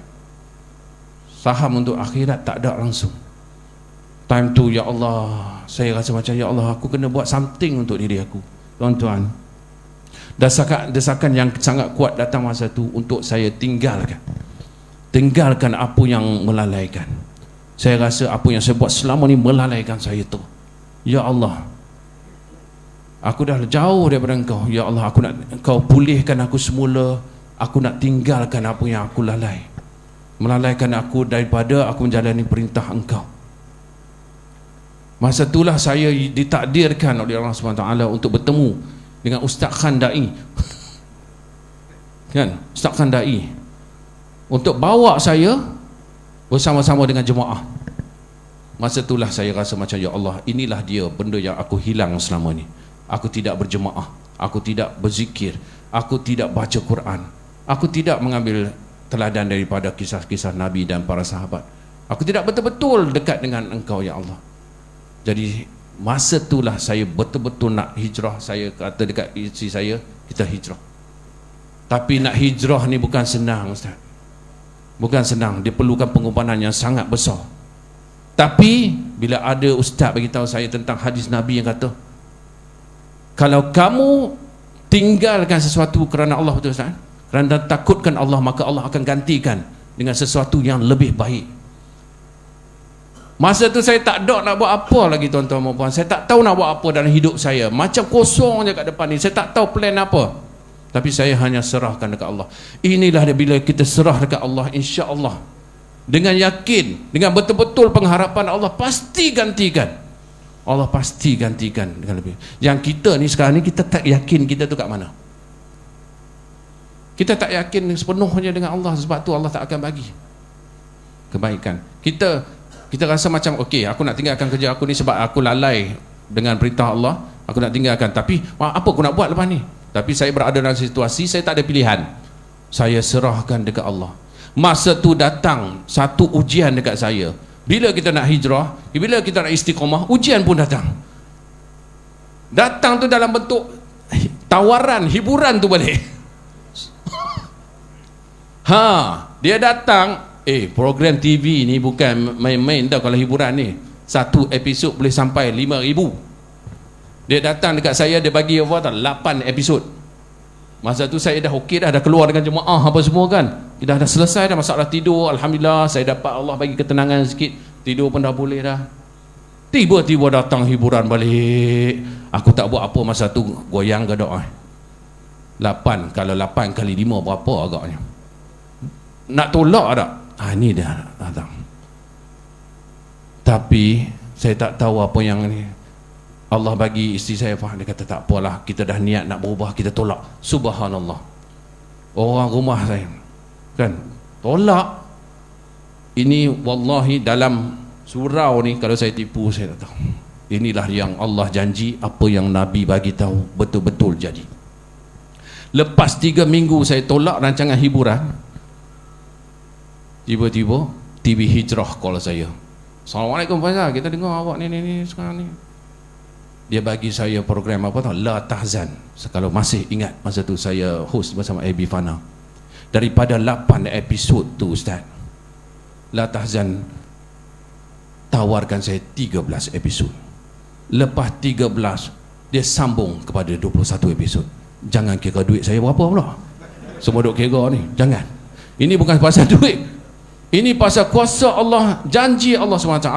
Saham untuk akhirat tak ada langsung. Time tu, ya Allah, saya rasa macam, ya Allah, aku kena buat something untuk diri aku. Tuan-tuan, desakan yang sangat kuat datang masa tu untuk saya tinggalkan apa yang melalaikan. Saya rasa apa yang saya buat selama ni melalaikan saya tu. Ya Allah, aku dah jauh daripada Engkau. Ya Allah, aku nak Engkau pulihkan aku semula. Aku nak tinggalkan apa yang aku lalai, melalaikan aku daripada aku menjalani perintah Engkau. Masa itulah saya ditakdirkan oleh Allah SWT untuk bertemu dengan Ustaz Khandai kan, Ustaz Khandai, untuk bawa saya bersama-sama dengan jemaah. Masa itulah saya rasa macam, ya Allah, inilah dia benda yang aku hilang selama ni. Aku tidak berjemaah, aku tidak berzikir, aku tidak baca Quran, aku tidak mengambil teladan daripada kisah-kisah Nabi dan para sahabat. Aku tidak betul-betul dekat dengan Engkau, ya Allah. Jadi masa itulah saya betul-betul nak hijrah. Saya kata dekat isteri saya, kita hijrah. Tapi nak hijrah ni bukan senang, Ustaz. Bukan senang, dia perlukan pengorbanan yang sangat besar. Tapi bila ada ustaz bagi tahu saya tentang hadis Nabi yang kata, kalau kamu tinggalkan sesuatu kerana Allah, betul Ustaz, kerana takutkan Allah, maka Allah akan gantikan dengan sesuatu yang lebih baik. Masa tu saya tak ada nak buat apa lagi, tuan-tuan dan puan. Saya tak tahu nak buat apa dalam hidup saya. Macam kosong je kat depan ni. Saya tak tahu plan apa. Tapi saya hanya serahkan dekat Allah. Inilah dia, bila kita serah dekat Allah, insya-Allah dengan yakin, dengan betul-betul pengharapan, Allah pasti gantikan. Allah pasti gantikan dengan lebih. Yang kita ni sekarang ni, kita tak yakin kita tu kat mana. Kita tak yakin sepenuhnya dengan Allah. Sebab tu Allah tak akan bagi kebaikan. Kita rasa macam, okey, aku nak tinggalkan kerja aku ni sebab aku lalai dengan perintah Allah. Aku nak tinggalkan, tapi apa aku nak buat lepas ni? Tapi saya berada dalam situasi saya tak ada pilihan. Saya serahkan dekat Allah. Masa tu datang satu ujian dekat saya. Bila kita nak hijrah, bila kita nak istiqamah, ujian pun datang. Datang tu dalam bentuk tawaran, hiburan tu balik. Dia datang, program TV ni bukan main-main dah kalau hiburan ni. Satu episod boleh sampai 5,000. Dia datang dekat saya, dia bagi apa tau, 8 episod. Masa tu saya dah okey dah keluar dengan jemaah apa semua kan. Dah selesai dah masalah tidur. Alhamdulillah, saya dapat Allah bagi ketenangan sikit. Tidur pun dah boleh dah. Tiba-tiba datang hiburan balik. Aku tak buat apa masa tu, goyang ke doa. 8, kalau 8 kali 5 berapa agaknya? Nak tolak tak? Ni dah datang. Tapi saya tak tahu apa yang ni. Allah bagi isteri saya faham. Dia kata, tak apalah, kita dah niat nak berubah, kita tolak. Subhanallah. Orang rumah saya kan tolak. Ini wallahi dalam surau ni, kalau saya tipu saya tak tahu. Inilah yang Allah janji, apa yang Nabi bagi tahu betul-betul jadi. Lepas 3 minggu saya tolak rancangan hiburan, tiba-tiba TV Hijrah call saya. Assalamualaikum Faizal, kita dengar awak ni sekarang ni. Dia bagi saya program apa tahu, La Tahzan. Kalau masih ingat, masa tu saya host bersama AB Fana. Daripada 8 episod tu Ustaz, La Tahzan tawarkan saya 13 episod. Lepas 13 dia sambung kepada 21 episod. Jangan kira duit saya berapa pula. Semua duk kira ni, jangan. Ini bukan pasal duit. Ini pasal kuasa Allah, janji Allah SWT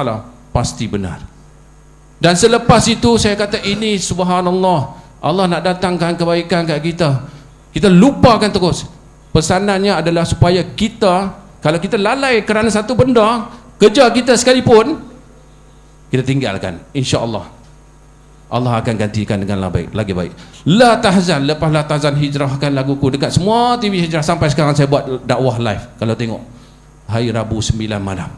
pasti benar. Dan selepas itu saya kata, ini subhanallah, Allah nak datangkan kebaikan kat kita. Kita lupakan terus. Pesanannya adalah supaya kita, kalau kita lalai kerana satu benda, kerja kita sekalipun, kita tinggalkan. InsyaAllah Allah akan gantikan dengan lagi baik. La Tahzan. Lepas La Tahzan, hijrahkan laguku dekat semua TV Hijrah. Sampai sekarang saya buat dakwah live. Kalau tengok hari Rabu 9 malam.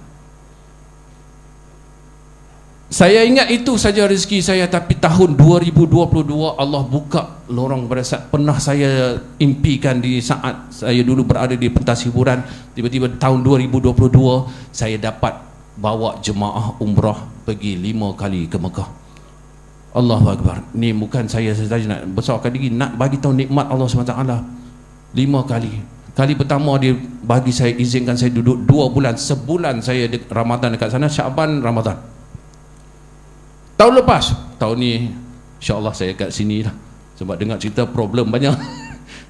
Saya ingat itu saja rezeki saya, tapi tahun 2022 Allah buka lorong pada saat pernah saya impikan di saat saya dulu berada di pentas hiburan. Tiba-tiba tahun 2022 saya dapat bawa jemaah umrah pergi 5 kali ke Mekah. Allahu Akbar. Ni bukan saya saja nak besarkan diri, nak bagi tahu nikmat Allah SWT. 5 kali. Kali pertama dia bagi saya, izinkan saya duduk 2 bulan. Sebulan saya Ramadan dekat sana, Syaban, Ramadan. Tahun lepas, tahun ni insya-Allah saya kat sini lah. Sebab dengar cerita problem banyak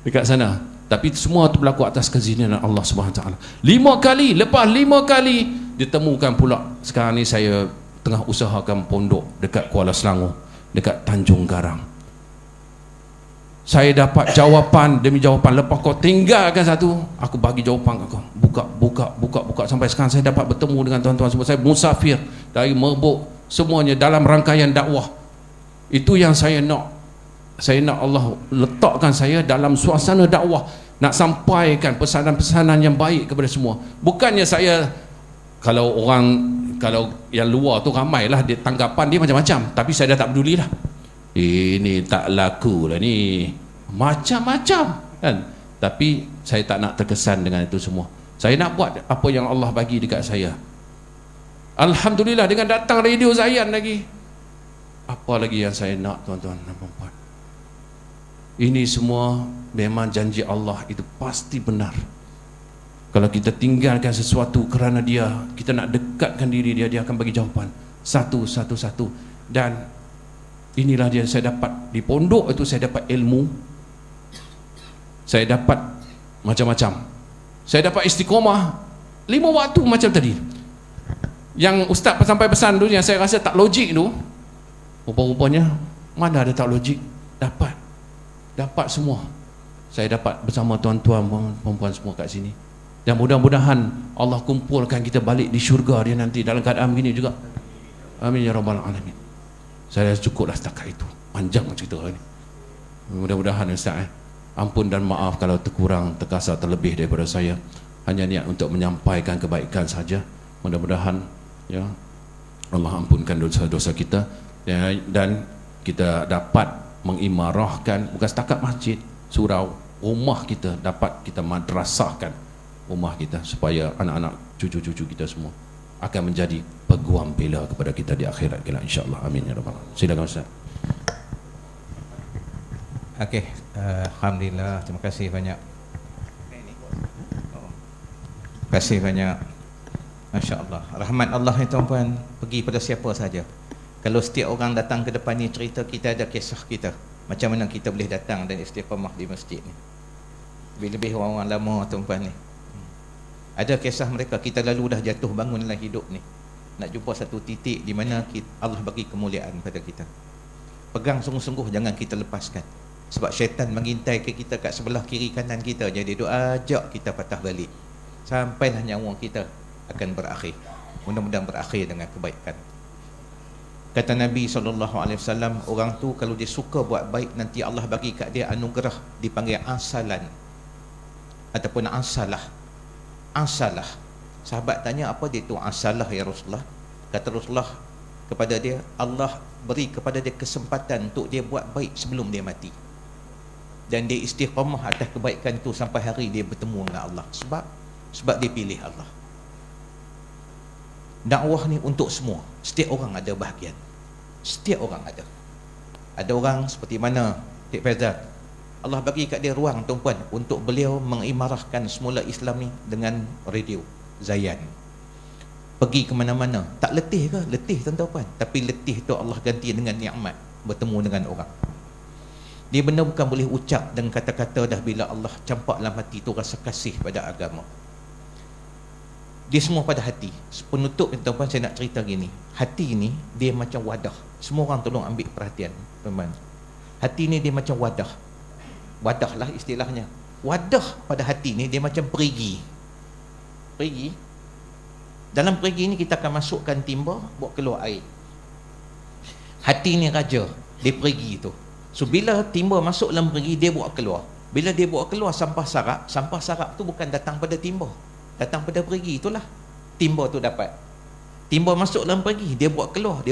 dekat sana. Tapi semua tu berlaku atas kezinan Allah Subhanahu Wa Taala. 5 kali, lepas 5 kali ditemukan pula. Sekarang ni saya tengah usahakan pondok dekat Kuala Selangor, dekat Tanjung Garang. Saya dapat jawapan demi jawapan. Lepas kau tinggalkan satu, aku bagi jawapan kat kau. Buka sampai sekarang saya dapat bertemu dengan tuan-tuan semua. Saya musafir dari Merbuk, semuanya dalam rangkaian dakwah. Itu yang saya nak. Saya nak Allah letakkan saya dalam suasana dakwah, nak sampaikan pesanan-pesanan yang baik kepada semua. Bukannya saya, kalau yang luar tu ramailah dia, tanggapan dia macam-macam, tapi saya dah tak pedulilah. Ini tak laku lah ni, macam-macam kan. Tapi saya tak nak terkesan dengan itu semua. Saya nak buat apa yang Allah bagi dekat saya. Alhamdulillah, dengan datang radio Zayan lagi, apa lagi yang saya nak, tuan-tuan dan puan-puan? Ini semua memang janji Allah, itu pasti benar. Kalau kita tinggalkan sesuatu kerana dia, kita nak dekatkan diri dia, dia akan bagi jawapan satu. Dan inilah dia saya dapat di pondok itu. Saya dapat ilmu, saya dapat macam-macam, saya dapat istiqomah 5 waktu macam tadi. Yang ustaz sampai pesan tu yang saya rasa tak logik tu, rupa-rupanya mana ada tak logik, dapat semua. Saya dapat bersama tuan-tuan perempuan semua kat sini. Dan mudah-mudahan Allah kumpulkan kita balik di syurga dia nanti dalam keadaan begini juga. Amin ya rabbal alamin. Saya cukuplah setakat itu. Panjang cerita ni. Mudah-mudahan ustaz ampun dan maaf kalau terkurang, terkasar, terlebih daripada saya. Hanya niat untuk menyampaikan kebaikan saja. Mudah-mudahan ya Allah ampunkan dosa-dosa kita, dan kita dapat mengimarahkan bukan setakat masjid, surau, rumah kita, dapat kita madrasahkan rumah kita supaya anak-anak cucu-cucu kita semua akan menjadi peguam bela kepada kita di akhirat kelak, insya-Allah. Amin ya rabbal alamin. Silakan ustaz. Okey, alhamdulillah, terima kasih banyak. Terima kasih banyak. Masya Allah, rahmat Allah ni tuan-puan pergi pada siapa saja. Kalau setiap orang datang ke depan ni cerita, kita ada kisah kita, macam mana kita boleh datang dan istiqamah di masjid ni. Lebih-lebih orang-orang lama tuan-puan ni, ada kisah mereka. Kita lalu dah jatuh bangun dalam hidup ni, nak jumpa satu titik di mana Allah bagi kemuliaan pada kita. Pegang sungguh-sungguh, jangan kita lepaskan. Sebab syaitan mengintai ke kita kat sebelah kiri kanan kita. Jadi doa ajak kita patah balik sampailah nyawa kita akan berakhir. Mudah-mudahan berakhir dengan kebaikan. Kata Nabi SAW, orang tu kalau dia suka buat baik, nanti Allah bagi kat dia anugerah, dipanggil asalan ataupun asalah. Sahabat tanya, apa dia tu asalah ya Rasulullah? Kata Rasulullah kepada dia, Allah beri kepada dia kesempatan untuk dia buat baik sebelum dia mati, dan dia istiqamah atas kebaikan tu sampai hari dia bertemu dengan Allah. Sebab dia pilih Allah. Dakwah ni untuk semua. Setiap orang ada bahagian. Setiap orang ada. Ada orang seperti mana Cik Faizal, Allah bagi kat dia ruang tuan-puan untuk beliau mengimarahkan semula Islam ni dengan radio Zayan. Pergi ke mana-mana. Tak letih ke? Letih tuan-puan. Tapi letih tu Allah ganti dengan nikmat, bertemu dengan orang. Dia benar bukan boleh ucap dengan kata-kata dah, bila Allah campak dalam hati tu rasa kasih pada agama. Dia semua pada hati. Penutup tuan-puan, saya nak cerita gini. Hati ni dia macam wadah. Semua orang tolong ambil perhatian tuan-puan. Hati ni dia macam wadah. Wadah lah istilahnya. Wadah pada hati ni dia macam perigi. Dalam perigi ni kita akan masukkan timba, buat keluar air. Hati ni raja, dia perigi tu. So bila timba masuk dalam perigi, dia buat keluar. Bila dia buat keluar sampah sarap tu bukan datang pada timba, datang pada perigi, itulah timba tu dapat. Timbul masuk dalam pergi, dia buat keluar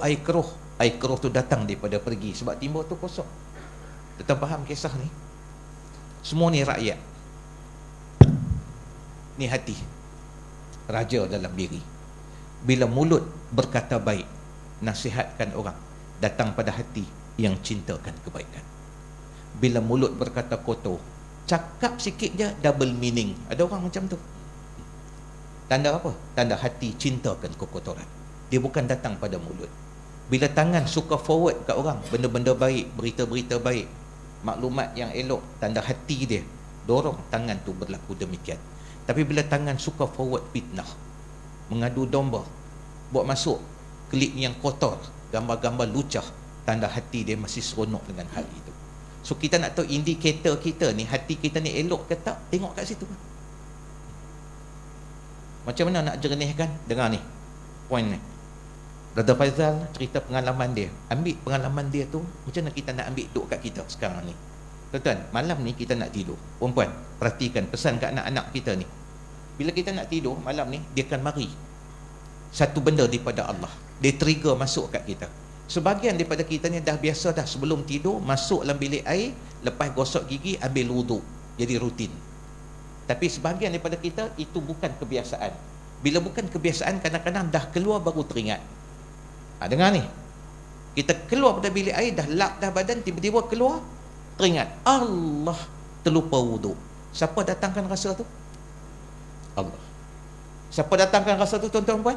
air keruh tu datang daripada pergi sebab timbul tu kosong. Tuan faham kisah ni? Semua ni rakyat, ni hati, raja dalam diri. Bila mulut berkata baik, nasihatkan orang, datang pada hati yang cintakan kebaikan. Bila mulut berkata kotor, cakap sikit je double meaning. Ada orang macam tu. Tanda apa? Tanda hati cintakan kekotoran. Dia bukan datang pada mulut. Bila tangan suka forward kat orang benda-benda baik, berita-berita baik, maklumat yang elok, tanda hati dia dorong tangan tu berlaku demikian. Tapi bila tangan suka forward fitnah, mengadu domba, buat masuk klip yang kotor, gambar-gambar lucah, tanda hati dia masih seronok dengan hal itu. So kita nak tahu indikator kita ni, hati kita ni elok ke tak, tengok kat situ. Macam mana nak jernihkan? Dengar ni, poin ni. Brother Faizal cerita pengalaman dia. Ambil pengalaman dia tu, macam mana kita nak ambil duk kat kita sekarang ni. Tuan-tuan, malam ni kita nak tidur. Perempuan, perhatikan pesan kat anak-anak kita ni. Bila kita nak tidur malam ni, dia akan mari satu benda daripada Allah. Dia trigger masuk kat kita. Sebahagian daripada kita ni dah biasa dah sebelum tidur, masuk dalam bilik air, lepas gosok gigi, ambil wuduk. Jadi rutin. Tapi sebahagian daripada kita, itu bukan kebiasaan. Bila bukan kebiasaan, kadang-kadang dah keluar baru teringat. Dengar ni. Kita keluar pada bilik air, dah lap dah badan, tiba-tiba keluar, teringat. Allah, terlupa wuduk. Siapa datangkan rasa tu? Allah. Siapa datangkan rasa tu, tuan-tuan puan?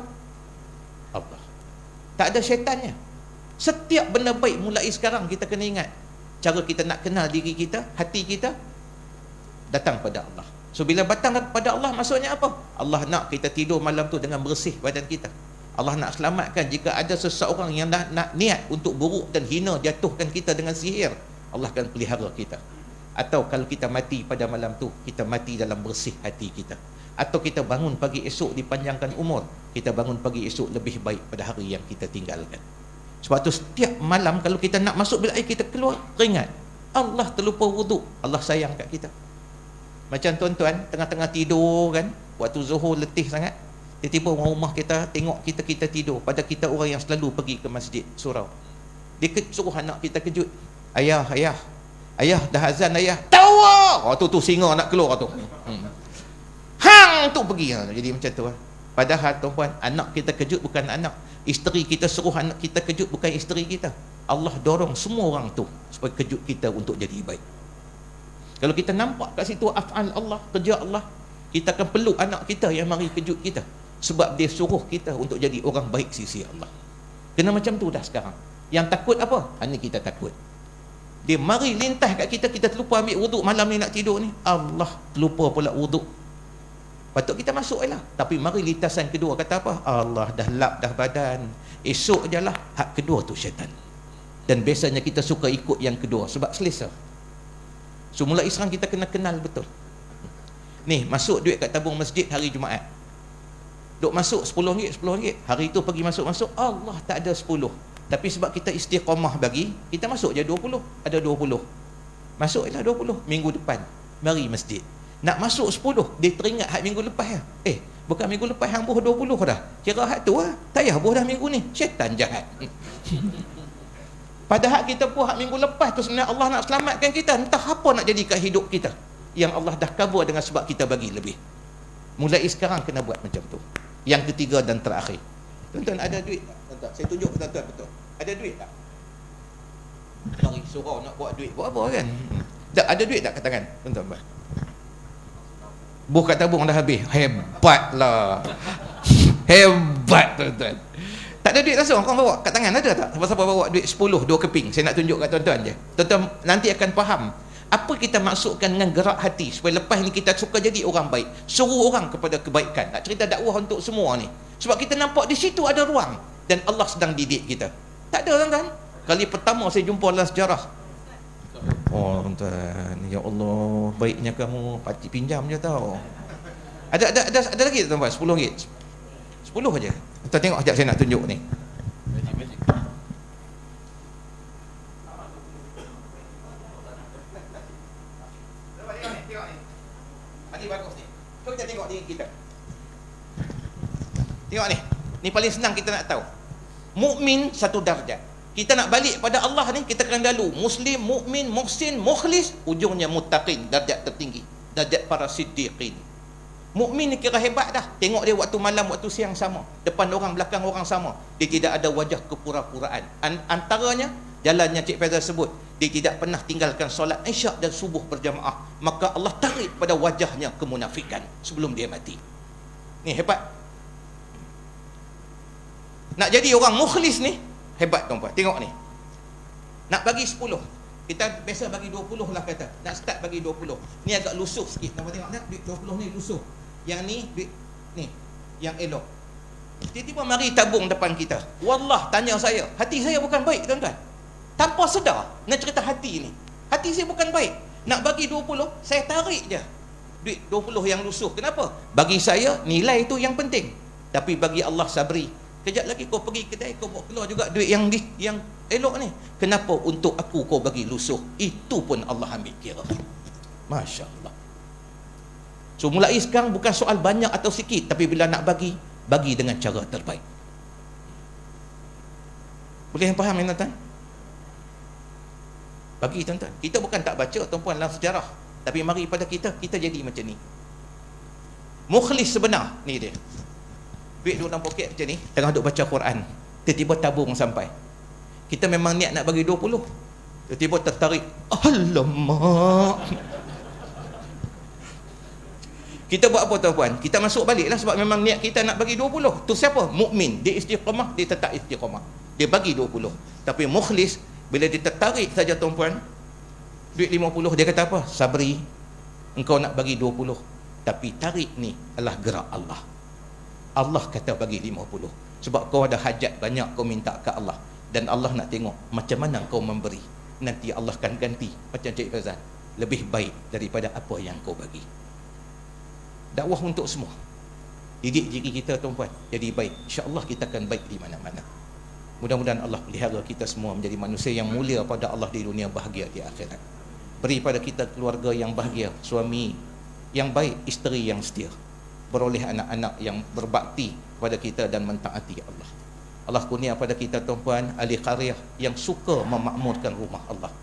Allah. Tak ada syaitannya. Setiap benda baik mulai sekarang kita kena ingat. Cara kita nak kenal diri kita, hati kita, datang pada Allah. So bila datang kepada Allah, maksudnya apa? Allah nak kita tidur malam tu dengan bersih badan kita. Allah nak selamatkan jika ada seseorang yang nak niat untuk buruk dan hina, jatuhkan kita dengan sihir, Allah akan pelihara kita. Atau kalau kita mati pada malam tu, kita mati dalam bersih hati kita. Atau kita bangun pagi esok dipanjangkan umur, kita bangun pagi esok lebih baik pada hari yang kita tinggalkan. Sebab tu setiap malam kalau kita nak masuk bilik air, kita keluar, teringat Allah, terlupa wuduk, Allah sayang kat kita. Macam tuan-tuan tengah-tengah tidur kan, waktu zuhur letih sangat, tiba-tiba orang rumah kita tengok kita tidur, pada kita orang yang selalu pergi ke masjid surau. Dia suruh anak kita kejut. Ayah dah azan ayah. Tahu. Tu singa nak keluar tu. Hang tu pergi. Jadi macam tu. Padahal tuan-tuan, anak kita kejut bukan anak. Isteri kita suruh anak kita kejut bukan isteri kita. Allah dorong semua orang tu supaya kejut kita untuk jadi baik. Kalau kita nampak kat situ af'al Allah, kerja Allah, kita akan peluk anak kita yang mari kejut kita. Sebab dia suruh kita untuk jadi orang baik sisi Allah. Kena macam tu dah sekarang. Yang takut apa? Ini kita takut. Dia mari lintas kat kita, kita terlupa ambil wuduk malam ni nak tidur ni. Allah, terlupa pula wuduk. Patut kita masuk je lah. Tapi mari lintasan kedua kata apa? Allah, dah lap dah badan. Esok je lah. Hak kedua tu syaitan. Dan biasanya kita suka ikut yang kedua sebab selesa. So mulai sekarang kita kena kenal betul. Ni masuk duit kat tabung masjid hari Jumaat. Duk masuk RM10, RM10. Hari tu pergi masuk-masuk, Allah tak ada 10. Tapi sebab kita istiqamah bagi, kita masuk je 20. Ada 20. Masuk je lah 20. Minggu depan mari masjid. Nak masuk 10, dia teringat hak minggu lepas ya. Bukan minggu lepas hang buh 20 dah. Kira hak tu lah. Tak payah buh dah minggu ni. Syaitan jahat. Padahal kita buat minggu lepas tu sebenarnya Allah nak selamatkan kita. Entah apa nak jadi kat hidup kita yang Allah dah cover dengan sebab kita bagi lebih. Mulai sekarang kena buat macam tu. Yang ketiga dan terakhir, tuan-tuan ada duit tak? Tuan-tuan, saya tunjuk tuan-tuan betul. Ada duit tak? Mari surau nak buat duit, buat apa kan? Tak ada duit tak kat tangan? Tuan-tuan, buh kat tabung dah habis. Hebatlah. Hebat tuan-tuan. Tak ada duit langsung, kau bawa kat tangan ada tak? Siapa-siapa bawa duit 10, 2 keping. Saya nak tunjuk kat tuan-tuan je. Tuan-tuan nanti akan faham apa kita maksudkan dengan gerak hati supaya lepas ni kita suka jadi orang baik. Suruh orang kepada kebaikan. Nak cerita dakwah untuk semua ni. Sebab kita nampak di situ ada ruang dan Allah sedang didik kita. Tak ada tuan-tuan. Kali pertama saya jumpa dalam sejarah. Oh tuan-tuan, ya Allah, baiknya kamu pakcik pinjam je tau. Ada lagi tuan-tuan, RM10. 10 aja. Tuan tengok sekejap saya nak tunjuk ni. Tengok ni. Ini bagus ni. Jom kita tengok diri kita. Tengok ni. Ni paling senang kita nak tahu. Mukmin satu darjat. Kita nak balik pada Allah ni, kita kena lalu Muslim, mukmin, muhsin, mukhlis, ujungnya muttaqin, darjat tertinggi, darjat para siddiqin. Mukmin ni kira hebat dah. Tengok dia waktu malam, waktu siang sama, depan orang, belakang orang sama. Dia tidak ada wajah kepura-puraan. Antaranya jalannya Cik Faizal sebut, dia tidak pernah tinggalkan solat isyak dan subuh berjamaah. Maka Allah tarik pada wajahnya kemunafikan sebelum dia mati. Ni hebat. Nak jadi orang mukhlis ni hebat tuan-puan. Tengok ni. Nak bagi 10. Kita biasa bagi 20 lah kata. Nak start bagi 20. Ni agak lusuh sikit. Tuan-puan tengok tak? Duit 20 ni lusuh. Yang ni duit ni yang elok. Tiba-tiba mari tabung depan kita. Wallah, tanya saya, hati saya bukan baik tuan-tuan. Tanpa sedar nak cerita hati ni. Hati saya bukan baik. Nak bagi 20, saya tarik je. Duit 20 yang lusuh. Kenapa? Bagi saya nilai itu yang penting. Tapi bagi Allah sabri. Kejap lagi kau pergi kedai, kau bawa keluar juga duit yang elok ni. Kenapa untuk aku kau bagi lusuh? Itu pun Allah ambil kira. Masya Allah. So mulai sekarang bukan soal banyak atau sikit, tapi bila nak bagi, bagi dengan cara terbaik. Boleh faham ya tuan-tuan? Bagi tuan-tuan. Kita bukan tak baca tuan-puan dalam sejarah, tapi mari pada kita jadi macam ni. Mukhlis sebenar ni dia. Duit duduk dalam poket macam ni, tengah duduk baca Quran, tiba-tiba tabung sampai. Kita memang niat nak bagi 20, tiba-tiba tertarik, alamak. Kita buat apa tuan-puan? Kita masuk balik lah, sebab memang niat kita nak bagi 20. Tu siapa? Mukmin. Dia istiqamah, dia tetap istiqamah, dia bagi 20. Tapi mukhlis, bila dia tertarik saja tuan-puan, duit 50, dia kata apa? Sabri, engkau nak bagi 20, tapi tarik ni adalah gerak Allah. Allah kata bagi 50. Sebab kau ada hajat banyak, kau minta ke Allah. Dan Allah nak tengok macam mana kau memberi. Nanti Allah akan ganti. Macam Cik Faizal, lebih baik daripada apa yang kau bagi. Dakwah untuk semua. Didik diri kita tuan-puan jadi baik. InsyaAllah kita akan baik di mana-mana. Mudah-mudahan Allah pelihara kita semua menjadi manusia yang mulia pada Allah di dunia, bahagia di akhirat. Beri pada kita keluarga yang bahagia, suami yang baik, isteri yang setia, beroleh anak-anak yang berbakti kepada kita dan mentaati Allah. Allah kurnia pada kita tuan-puan ahli qaryah yang suka memakmurkan rumah Allah.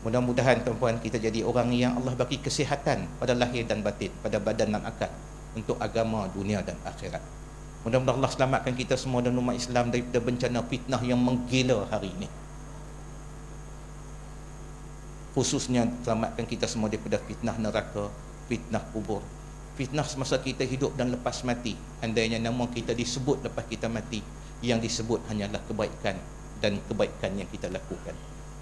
Mudah-mudahan tuan-puan kita jadi orang yang Allah bagi kesihatan pada lahir dan batin, pada badan dan akal, untuk agama, dunia dan akhirat. Mudah-mudahan Allah selamatkan kita semua dan umat Islam daripada bencana fitnah yang menggila hari ini. Khususnya selamatkan kita semua daripada fitnah neraka, fitnah kubur, fitnah semasa kita hidup dan lepas mati. Andainya nama kita disebut lepas kita mati, yang disebut hanyalah kebaikan dan kebaikan yang kita lakukan.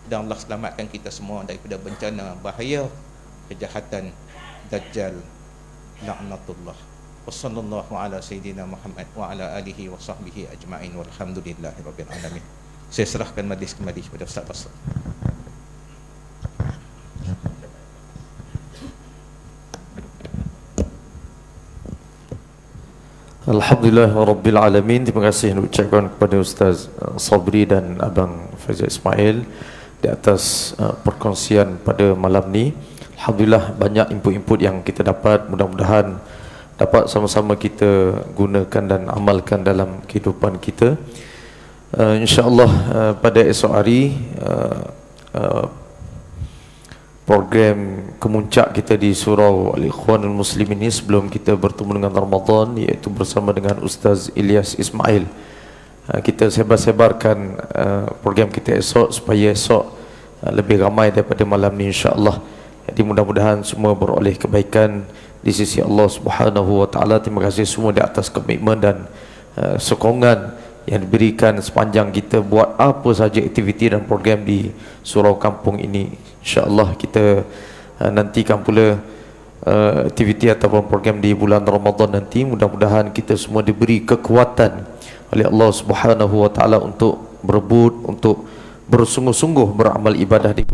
Dan Allah selamatkan kita semua daripada bencana, bahaya, kejahatan, dajjal, laknatullah. Wassallallahu ala sayyidina Muhammad wa ala alihi wa sahbihi ajma'in walhamdulillahi rabbil alamin. Saya serahkan majlis kembali kepada Ustaz Basra. Alhamdulillah Rabbil Alamin. Terima kasih yang diucapkan kepada Ustaz Sabri dan Abang Faizal Ismail di atas perkongsian pada malam ni. Alhamdulillah banyak input-input yang kita dapat. Mudah-mudahan dapat sama-sama kita gunakan dan amalkan dalam kehidupan kita. InsyaAllah pada esok hari program kemuncak kita di Surau Al-Ikhwanul Muslimin ini sebelum kita bertemu dengan Ramadan, iaitu bersama dengan Ustaz Ilyas Ismail. Kita sebar-sebarkan program kita esok supaya esok lebih ramai daripada malam ni insya-Allah. Jadi mudah-mudahan semua beroleh kebaikan di sisi Allah Subhanahu wa taala. Terima kasih semua di atas komitmen dan sokongan yang diberikan sepanjang kita buat apa saja aktiviti dan program di Surau Kampung ini. InsyaAllah kita nantikan pula aktiviti ataupun program di bulan Ramadan nanti. Mudah-mudahan kita semua diberi kekuatan oleh Allah Subhanahu wa taala untuk berebut, untuk bersungguh-sungguh beramal ibadah di